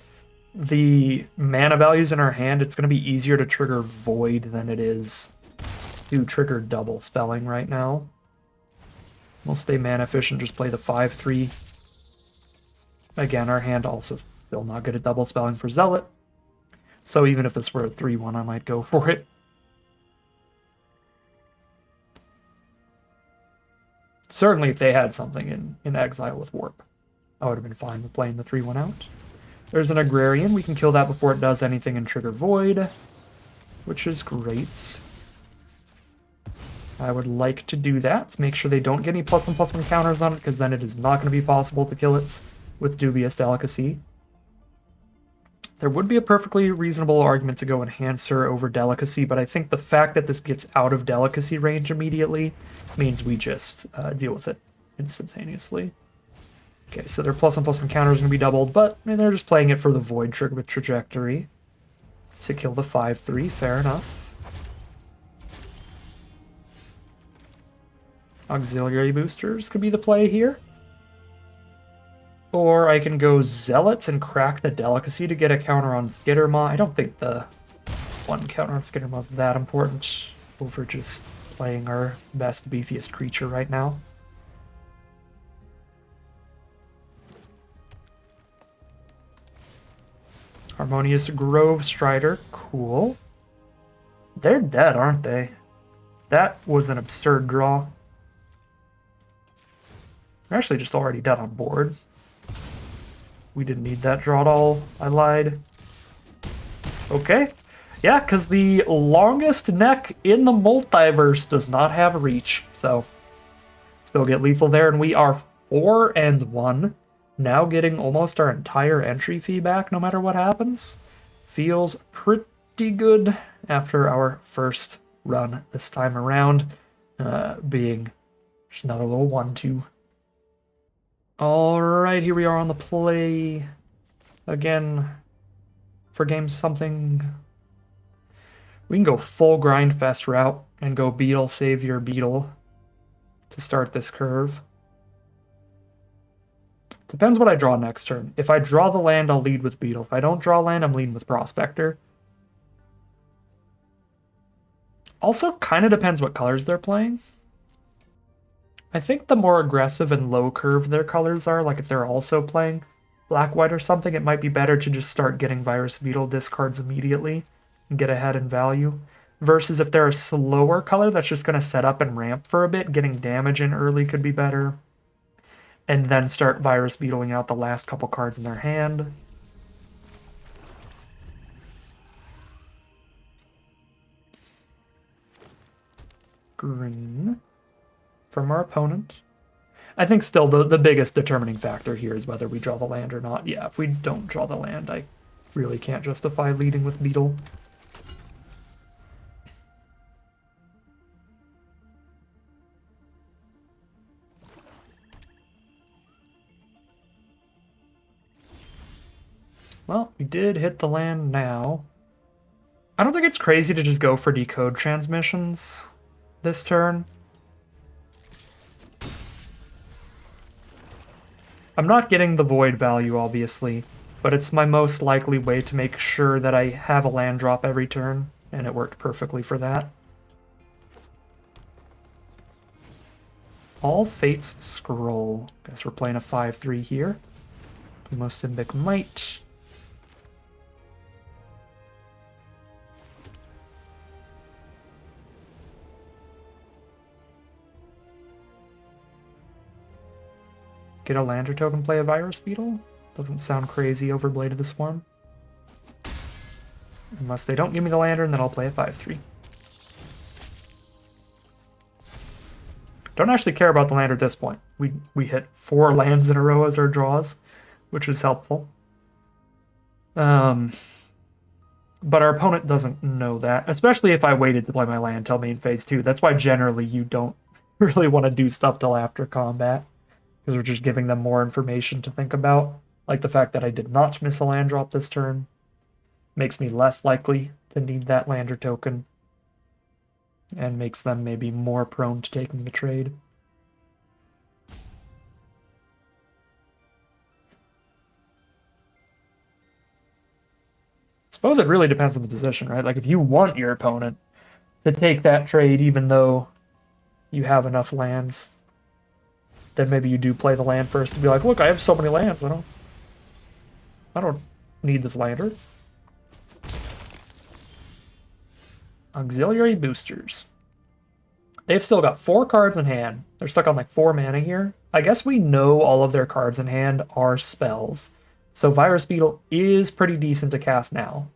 the mana values in our hand, it's going to be easier to trigger Void than it is to trigger double spelling right now. We'll stay mana efficient, just play the 5-3. Again, our hand also still not good at double spelling for Zealot. So even if this were a 3-1, I might go for it. Certainly if they had something in Exile with Warp, I would have been fine with playing the 3-1 out. There's an Agrarian. We can kill that before it does anything and trigger Void, which is great. I would like to do that. Make sure they don't get any +1/+1 counters on it, because then it is not going to be possible to kill it with Dubious Delicacy. There would be a perfectly reasonable argument to go Enhancer over Delicacy, but I think the fact that this gets out of Delicacy range immediately means we just deal with it instantaneously. Okay, so their +1/+1 counter is going to be doubled, but I mean, they're just playing it for the Void trigger with Trajectory to kill the 5-3, fair enough. Auxiliary boosters could be the play here. Or I can go Zealots and crack the Delicacy to get a counter on Skittermaw. I don't think the one counter on Skittermaw is that important over just playing our best, beefiest creature right now. Harmonious Grove Strider, cool. They're dead, aren't they? That was an absurd draw. They're actually just already dead on board. We didn't need that draw at all. I lied. Okay. Yeah, because the longest neck in the multiverse does not have a reach. So, still get lethal there. And we are 4-1. Now getting almost our entire entry fee back no matter what happens. Feels pretty good after our first run this time around. Being just another little 1-2. Alright, here we are on the play again for game something. We can go full Grindfest route and go Beetle, Savior, Beetle to start this curve. Depends what I draw next turn. If I draw the land, I'll lead with Beetle. If I don't draw land, I'm leading with Prospector. Also, kind of depends what colors they're playing. I think the more aggressive and low curve their colors are, like if they're also playing black-white or something, it might be better to just start getting Virus Beetle discards immediately and get ahead in value. Versus if they're a slower color that's just going to set up and ramp for a bit, getting damage in early could be better. And then start Virus Beetling out the last couple cards in their hand. Green from our opponent. I think still the biggest determining factor here is whether we draw the land or not. Yeah, if we don't draw the land, I really can't justify leading with Beetle. Well, we did hit the land now. I don't think it's crazy to just go for Decode Transmissions this turn. I'm not getting the void value, obviously, but it's my most likely way to make sure that I have a land drop every turn, and it worked perfectly for that. All Fates Scroll. Guess we're playing a 5-3 here. Simbic Might. Get a Lander token, play a Virus Beetle? Doesn't sound crazy, Overblade of the Swarm. Unless they don't give me the Lantern, then I'll play a 5-3. Don't actually care about the land at this point. We hit 4 lands in a row as our draws, which was helpful. But our opponent doesn't know that, especially if I waited to play my land till main phase 2. That's why generally you don't really want to do stuff till after combat, because we're just giving them more information to think about. Like the fact that I did not miss a land drop this turn makes me less likely to need that lander token, and makes them maybe more prone to taking the trade. I suppose it really depends on the position, right? Like if you want your opponent to take that trade even though you have enough lands, then maybe you do play the land first and be like, look, I have so many lands, I don't need this lander. Auxiliary boosters. They've still got 4 cards in hand. They're stuck on like 4 mana here. I guess we know all of their cards in hand are spells. So Virus Beetle is pretty decent to cast now.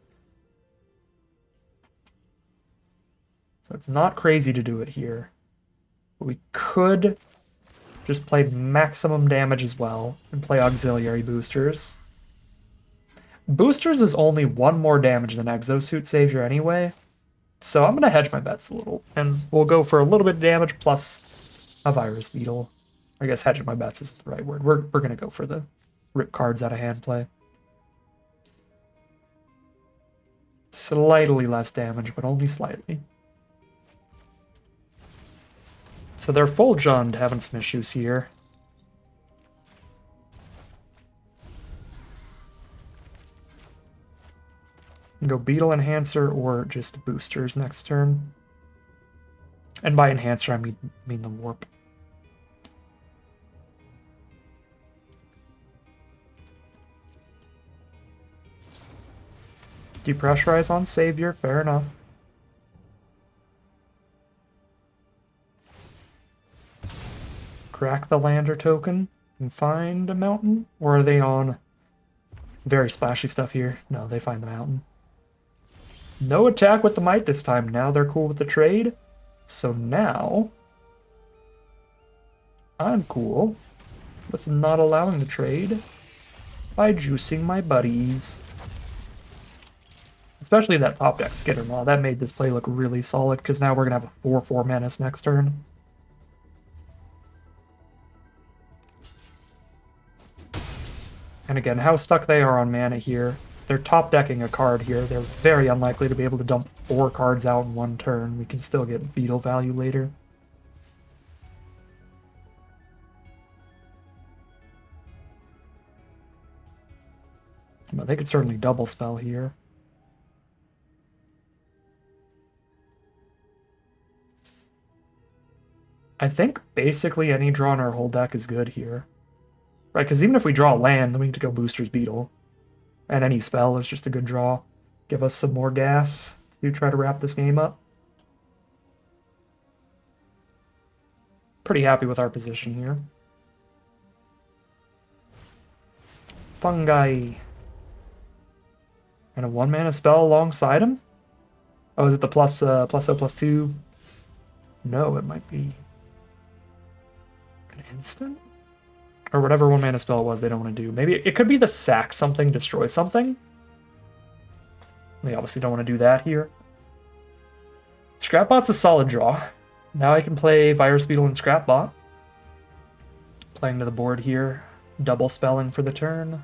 So it's not crazy to do it here. But we could just play maximum damage as well and play Auxiliary Boosters. Boosters is only 1 more damage than Exosuit Savior anyway. So I'm going to hedge my bets a little, and we'll go for a little bit of damage plus a Virus Beetle. I guess hedging my bets is the right word. We're going to go for the rip cards out of hand play. Slightly less damage, but only slightly. So they're full Jund, having some issues here. Go Beetle Enhancer or just boosters next turn. And by Enhancer, I mean the Warp. Depressurize on Savior, fair enough. Crack the Lander token and find a mountain? Or are they on very splashy stuff here? No, they find the mountain. No attack with the Might this time. Now they're cool with the trade. So now I'm cool with not allowing the trade by juicing my buddies. Especially that top deck Skitter Maw. That made this play look really solid, because now we're going to have a 4/4 Menace next turn. And again, how stuck they are on mana here. They're top decking a card here. They're very unlikely to be able to dump 4 cards out in 1 turn. We can still get Beetle value later. But they could certainly double spell here. I think basically any draw in our whole deck is good here. Right, because even if we draw land, then we need to go Boosters Beetle. And any spell is just a good draw. Give us some more gas to try to wrap this game up. Pretty happy with our position here. Fungi. And a 1-mana spell alongside him? Oh, is it the +2? No, it might be an instant? Or whatever 1-mana spell it was they don't want to do. Maybe it could be the sack something, destroy something. They obviously don't want to do that here. Scrapbot's a solid draw. Now I can play Virus Beetle and Scrapbot. Playing to the board here. Double spelling for the turn.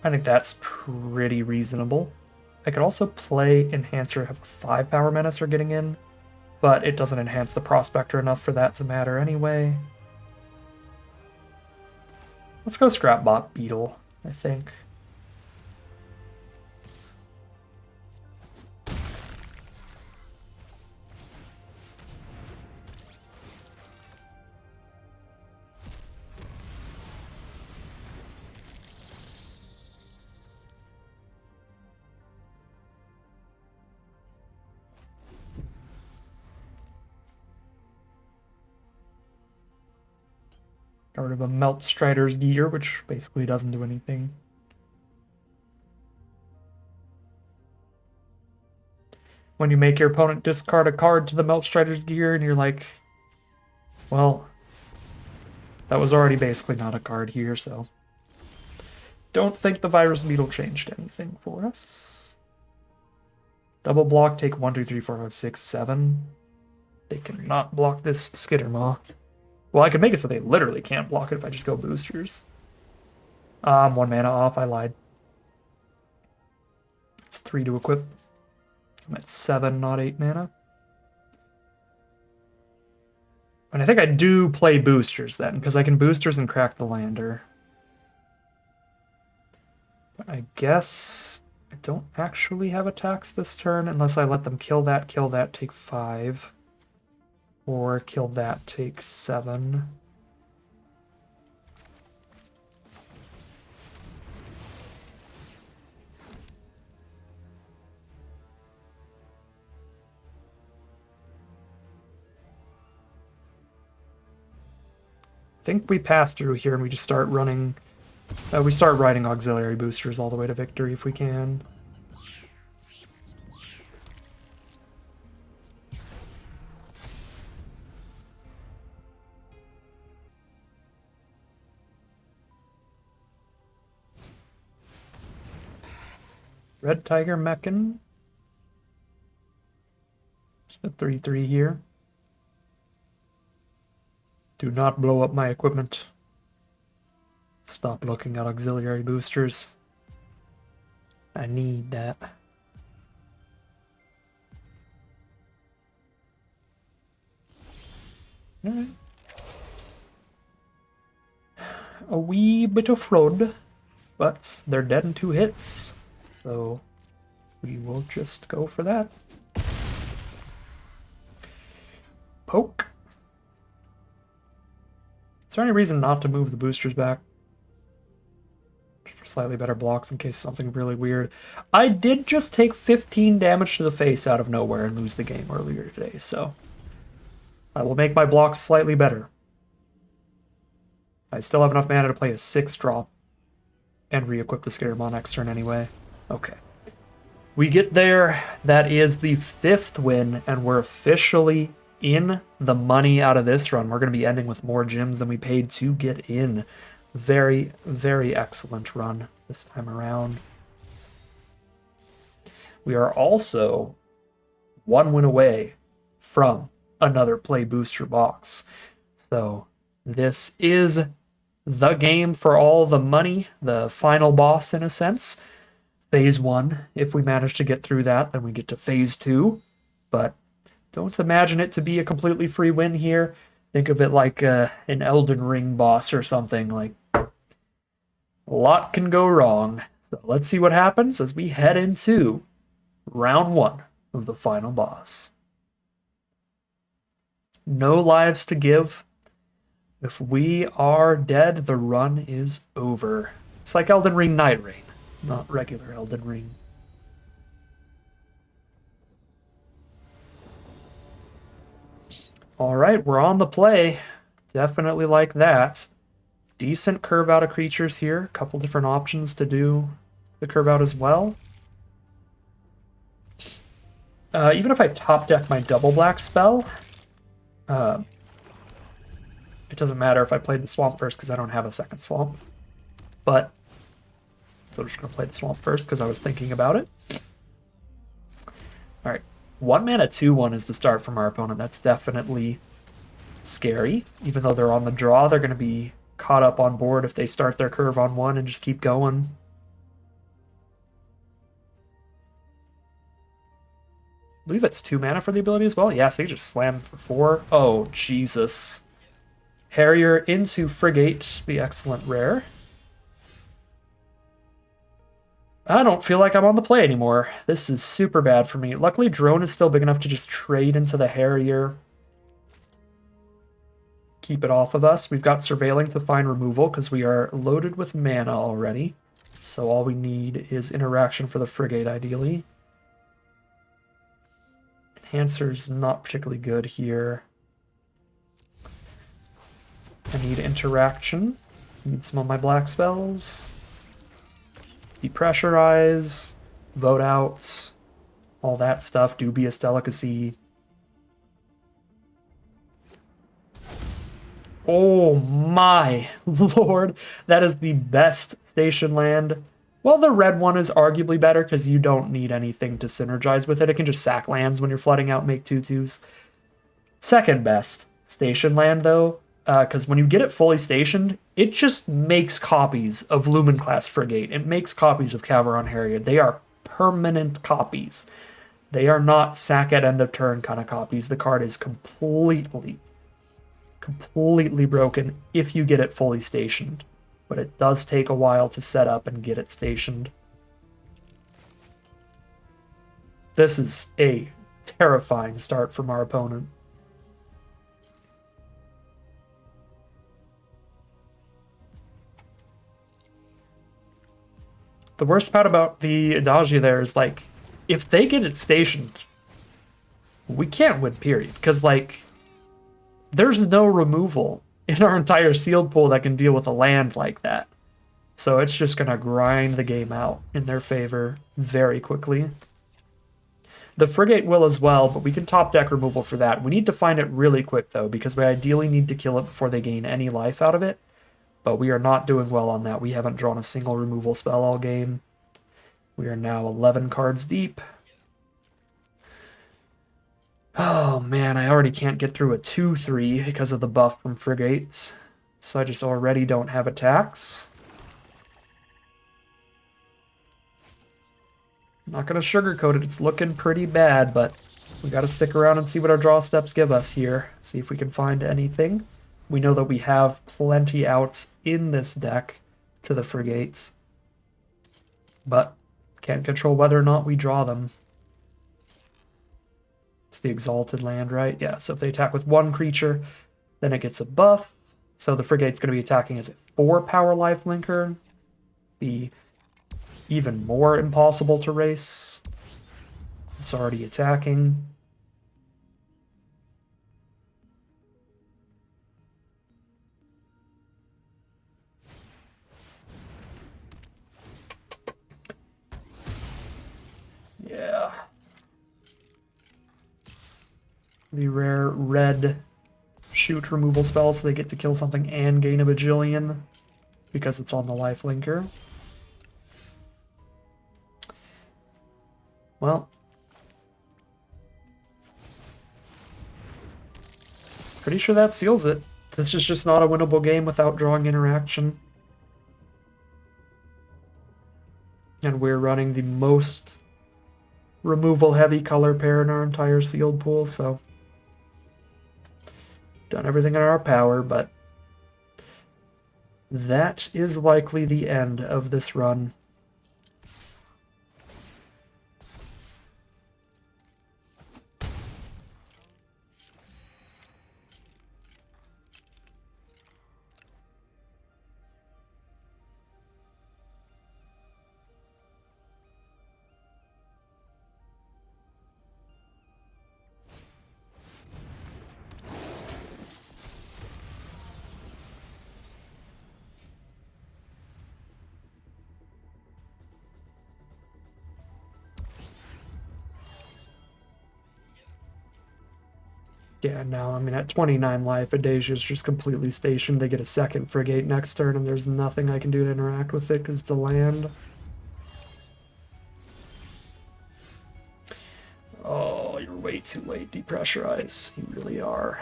I think that's pretty reasonable. I could also play Enhancer, have a 5-power Menacer getting in, but it doesn't enhance the Prospector enough for that to matter anyway. Let's go Scrapbot Beetle, I think. Got rid of a Melt Strider's Gear, which basically doesn't do anything. When you make your opponent discard a card to the Melt Strider's Gear, and you're like, well, that was already basically not a card here, so... Don't think the Virus Beetle changed anything for us. Double block, take 1, 2, 3, 4, 5, 6, 7. They cannot block this Skittermaw. Well, I could make it so they literally can't block it if I just go boosters. I'm 1 mana off, I lied. It's 3 to equip. I'm at 7, not 8 mana. And I think I do play boosters then, because I can boosters and crack the lander. But I guess I don't actually have attacks this turn unless I let them kill that, take 5. Or kill that, take 7. I think we pass through here and we just start running... we start riding auxiliary boosters all the way to victory if we can. Red Tiger Mechan. Just a 3/3 here. Do not blow up my equipment. Stop looking at auxiliary boosters. I need that. Alright. A wee bit of flood, but they're dead in 2 hits. So we will just go for that. Poke. Is there any reason not to move the boosters back? For slightly better blocks in case something really weird. I did just take 15 damage to the face out of nowhere and lose the game earlier today, so I will make my blocks slightly better. I still have enough mana to play a 6-drop and re-equip the Skittermaw next turn anyway. Okay. We get there. That is the 5th win, and we're officially in the money out of this run. We're going to be ending with more gems than we paid to get in. Very, very excellent run this time around. We are also 1 win away from another play booster box. So this is the game for all the money, the final boss in a sense. Phase 1, if we manage to get through that, then we get to Phase 2. But don't imagine it to be a completely free win here. Think of it like an Elden Ring boss or something. Like, a lot can go wrong. So let's see what happens as we head into round 1 of the final boss. No lives to give. If we are dead, the run is over. It's like Elden Ring Night Rain, not regular Elden Ring. Alright, we're on the play. Definitely like that. Decent curve out of creatures here. A couple different options to do the curve out as well. Even if I top deck my double black spell, it doesn't matter if I played the swamp first because I don't have a second swamp. But, so I'm just going to play the swamp first because I was thinking about it. Alright, 1 mana 2/1 is the start from our opponent. That's definitely scary. Even though they're on the draw, they're going to be caught up on board if they start their curve on 1 and just keep going. I believe it's 2 mana for the ability as well. Yeah, so they just slam for 4. Oh, Jesus. Harrier into Frigate, the excellent rare. I don't feel like I'm on the play anymore. This is super bad for me. Luckily, drone is still big enough to just trade into the Harrier. Keep it off of us. We've got surveilling to find removal because we are loaded with mana already. So all we need is interaction for the Frigate, ideally. Enhancer's not particularly good here. I need interaction. Need some of my black spells. Depressurize. Vote out. All that stuff. Dubious Delicacy. Oh my lord. That is the best station land. Well, the red one is arguably better because you don't need anything to synergize with it. It can just sack lands when you're flooding out, make 2/2s. Second best station land, though, because when you get it fully stationed, it just makes copies of Lumen class Frigate. It makes copies of Cavalron Harrier. They are permanent copies. They are not sack at end of turn kind of copies. The card is completely broken if you get it fully stationed. But it does take a while to set up and get it stationed. This is a terrifying start from our opponent. The worst part about the Adagio there is, like, if they get it stationed, we can't win, period. Because, like, there's no removal in our entire sealed pool that can deal with a land like that. So it's just going to grind the game out in their favor very quickly. The Frigate will as well, but we can top deck removal for that. We need to find it really quick, though, because we ideally need to kill it before they gain any life out of it. But we are not doing well on that. We haven't drawn a single removal spell all game. We are now 11 cards deep. Oh man, I already can't get through a 2/3 because of the buff from Frigates. So I just already don't have attacks. I'm not going to sugarcoat it. It's looking pretty bad, but we got to stick around and see what our draw steps give us here. See if we can find anything. We know that we have plenty outs in this deck to the Frigates, but can't control whether or not we draw them. It's the Exalted land, right? Yeah, so if they attack with one creature, then it gets a buff. So the Frigate's going to be attacking as a 4-power lifelinker. Be even more impossible to race. It's already attacking. Yeah. The rare red shoot removal spell, so they get to kill something and gain a bajillion because it's on the lifelinker. Well, pretty sure that seals it. This is just not a winnable game without drawing interaction. And we're running the most removal heavy color pair in our entire sealed pool, so done everything in our power, but that is likely the end of this run. Yeah, no, I mean, at 29 life, Adasia's just completely stationed. They get a second Frigate next turn, and there's nothing I can do to interact with it because it's a land. Oh, you're way too late, Depressurize. You really are.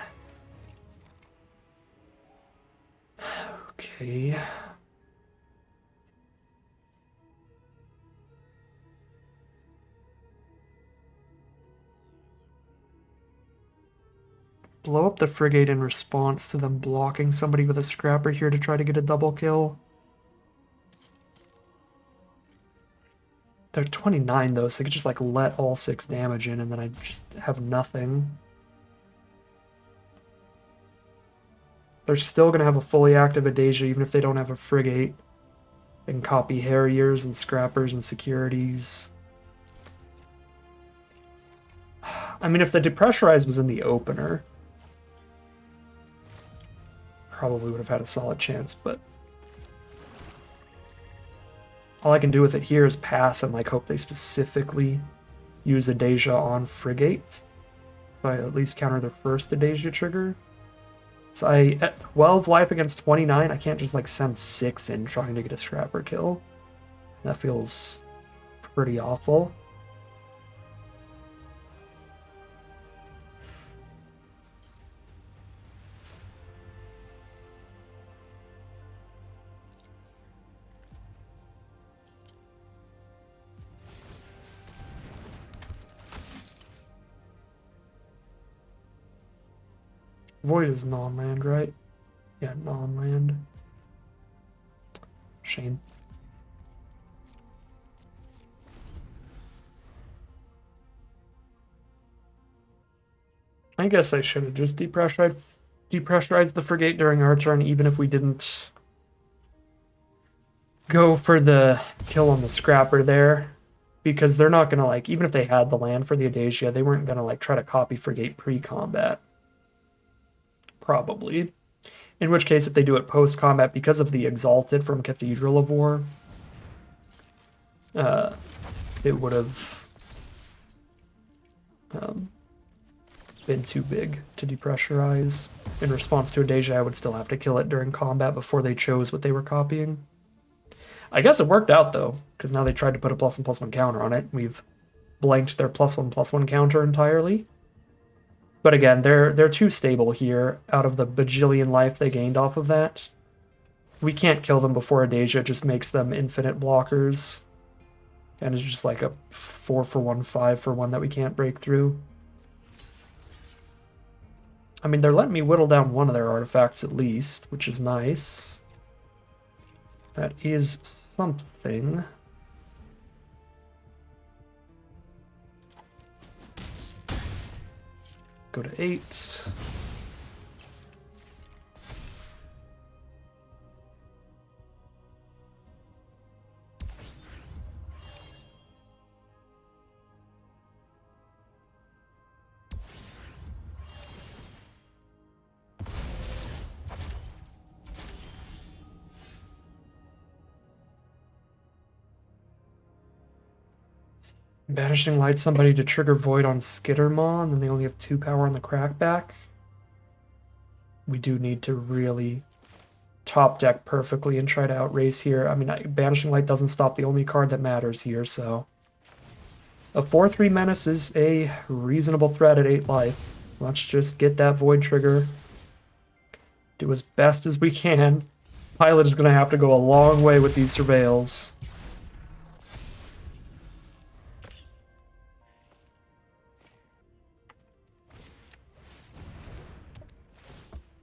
Okay. Blow up the Frigate in response to them blocking somebody with a Scrapper here to try to get a double kill. They're 29 though, so they could just like let all 6 damage in and then I just have nothing. They're still going to have a fully active Adasia even if they don't have a Frigate. They can copy Harriers and Scrappers and Securities. I mean, if the Depressurize was in the opener, probably would have had a solid chance, but all I can do with it here is pass and like hope they specifically use Adasia on Frigates. So I at least counter their first Adasia trigger. So at 12 life against 29, I can't just like send 6 in trying to get a Scrapper kill. That feels pretty awful. Void is non-land, right? Yeah, non-land. Shame. I guess I should have just depressurized the Frigate during our turn, even if we didn't go for the kill on the Scrapper there. Because they're not gonna like, even if they had the land for the Adasia, they weren't gonna like try to copy Frigate pre-combat. Probably. In which case, if they do it post-combat, because of the Exalted from Cathedral of War, it would have been too big to depressurize. In response to Adasia, I would still have to kill it during combat before they chose what they were copying. I guess it worked out, though, because now they tried to put a +1/+1 counter on it. We've blanked their +1/+1 counter entirely. But again, they're too stable here out of the bajillion life they gained off of that. We can't kill them before Adasia just makes them infinite blockers. And it's just like a 4-for-1, 5-for-1 that we can't break through. I mean, they're letting me whittle down one of their artifacts at least, which is nice. That is something. Go to 8. Banishing Light somebody to trigger Void on Skittermaw, and then they only have 2 power on the Crackback. We do need to really top deck perfectly and try to outrace here. I mean, Banishing Light doesn't stop the only card that matters here, so... A 4-3 Menace is a reasonable threat at 8 life. Let's just get that Void trigger. Do as best as we can. Pilot is going to have to go a long way with these Surveils.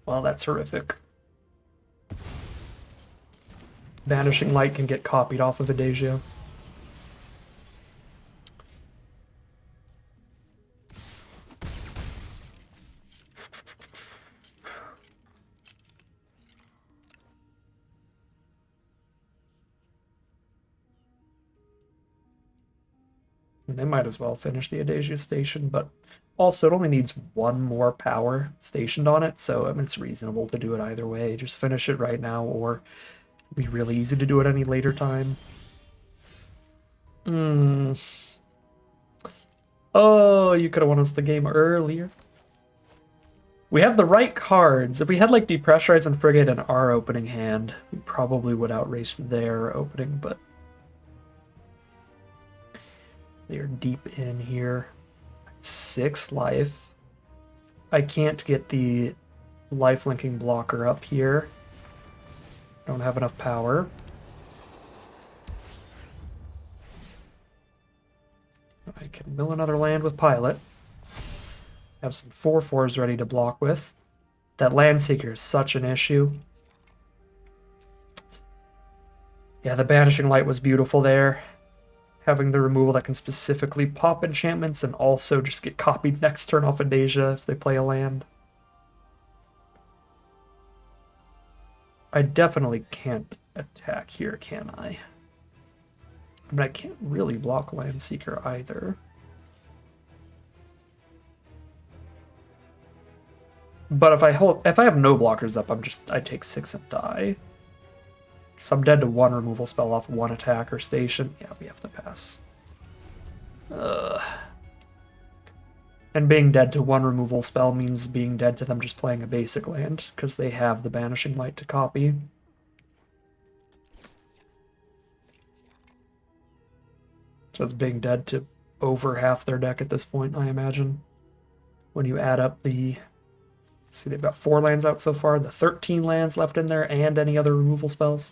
Well, that's horrific. Vanishing Light can get copied off of Adasia. They might as well finish the Adasia station, but also it only needs 1 more power stationed on it, so I mean, it's reasonable to do it either way. Just finish it right now, or it'd be really easy to do it any later time. Oh, you could have won us the game earlier. We have the right cards. If we had like Depressurize and Frigate in our opening hand, we probably would outrace their opening, but they are deep in here. 6 life. I can't get the life-linking blocker up here. Don't have enough power. I can mill another land with Pilot. Have some 4/4s ready to block with. That Landseeker is such an issue. Yeah, the Banishing Light was beautiful there. having the removal that can specifically pop enchantments and also just get copied next turn off of Deja if they play a land. I definitely can't attack here, can I? I mean, I can't really block Land Seeker either. But if I have no blockers up, I take 6 and die. So I'm dead to 1 removal spell off 1 attack or station. Yeah, we have to pass. And being dead to 1 removal spell means being dead to them just playing a basic land, because they have the Banishing Light to copy. So it's being dead to over half their deck at this point, I imagine. When you add up the... See, they've got 4 lands out so far, the 13 lands left in there, and any other removal spells.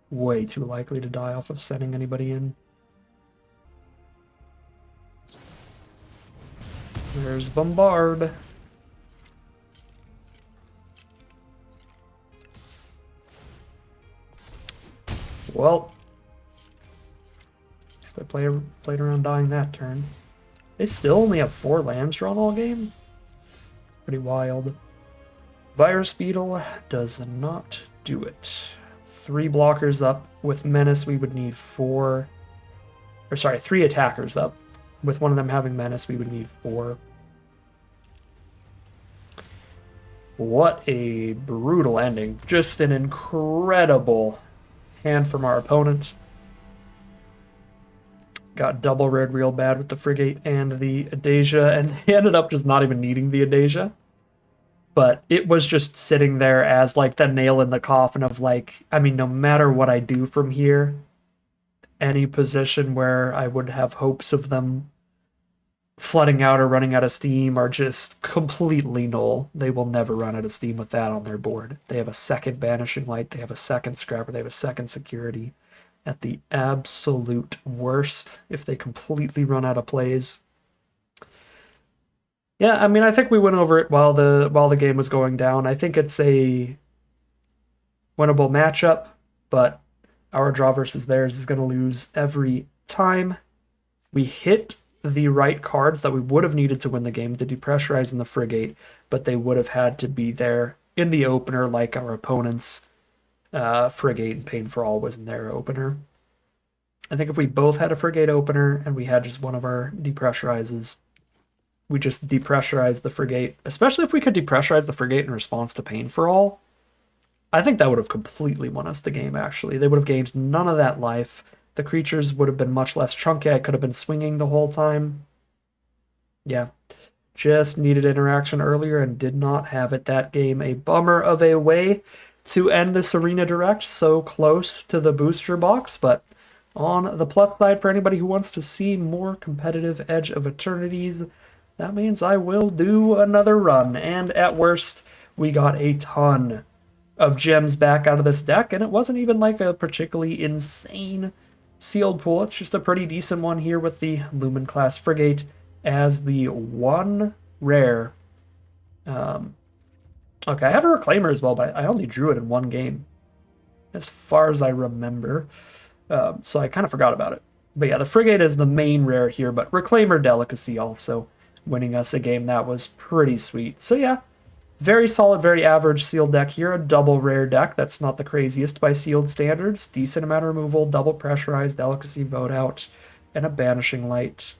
Way too likely to die off of sending anybody in. There's Bombard. Well, at least I played around dying that turn. They still only have 4 lands drawn all game? Pretty wild. Virus Beetle does not do it. 3 blockers up. With Menace, we would need 4... Or sorry, 3 attackers up. With one of them having Menace, we would need 4. What a brutal ending. Just an incredible hand from our opponent. Got double rared real bad with the Frigate and the Adasia, and they ended up just not even needing the Adasia. But it was just sitting there as like the nail in the coffin of like, I mean, no matter what I do from here, any position where I would have hopes of them flooding out or running out of steam are just completely null. They will never run out of steam with that on their board. They have a second Banishing Light, they have a second Scrapper, they have a second Security. At the absolute worst, if they completely run out of plays. Yeah, I mean, I think we went over it while the game was going down. I think it's a winnable matchup, but our draw versus theirs is going to lose every time. We hit the right cards that we would have needed to win the game, the Depressurize and the Frigate, but they would have had to be there in the opener like our opponents. Frigate and Pain for All was in their opener. I think if we both had a Frigate opener and we had just one of our Depressurizes, we just depressurize the Frigate, especially if we could depressurize the Frigate in response to Pain for All. I think that would have completely won us the game, actually. They would have gained none of that life. The creatures would have been much less chunky. I could have been swinging the whole time. Yeah. Just needed interaction earlier and did not have it that game. A bummer of a way to end this Arena Direct, so close to the booster box, but on the plus side for anybody who wants to see more competitive Edge of Eternities, that means I will do another run, and at worst, we got a ton of gems back out of this deck, and it wasn't even like a particularly insane sealed pool. It's just a pretty decent one here with the Lumen class Frigate as the one rare. Okay, I have a Reclaimer as well, but I only drew it in 1 game, as far as I remember. So I kind of forgot about it. But yeah, the Frigate is the main rare here, but Reclaimer Delicacy also winning us a game. That was pretty sweet. So yeah, very solid, very average sealed deck here. A double rare deck. That's not the craziest by sealed standards. Decent amount of removal, double pressurized, Delicacy vote out, and a Banishing Light.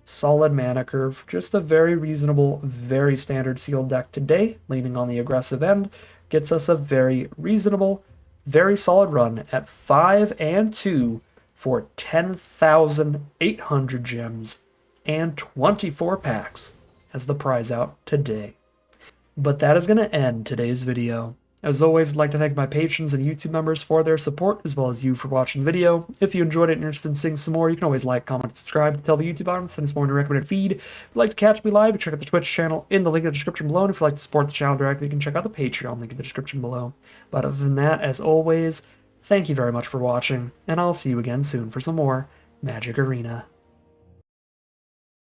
Solid mana curve. Just a very reasonable, very standard sealed deck today, leaning on the aggressive end. Gets us a very reasonable, very solid run at 5-2 for 10,800 gems and 24 packs as the prize out today. But that is going to end today's video. As always, I'd like to thank my patrons and YouTube members for their support, as well as you for watching the video. If you enjoyed it and you're interested in seeing some more, you can always like, comment, and subscribe to tell the YouTube audience send us more in the recommended feed. If you'd like to catch me live, check out the Twitch channel in the link in the description below. And if you'd like to support the channel directly, you can check out the Patreon link in the description below. But other than that, as always, thank you very much for watching, and I'll see you again soon for some more Magic Arena.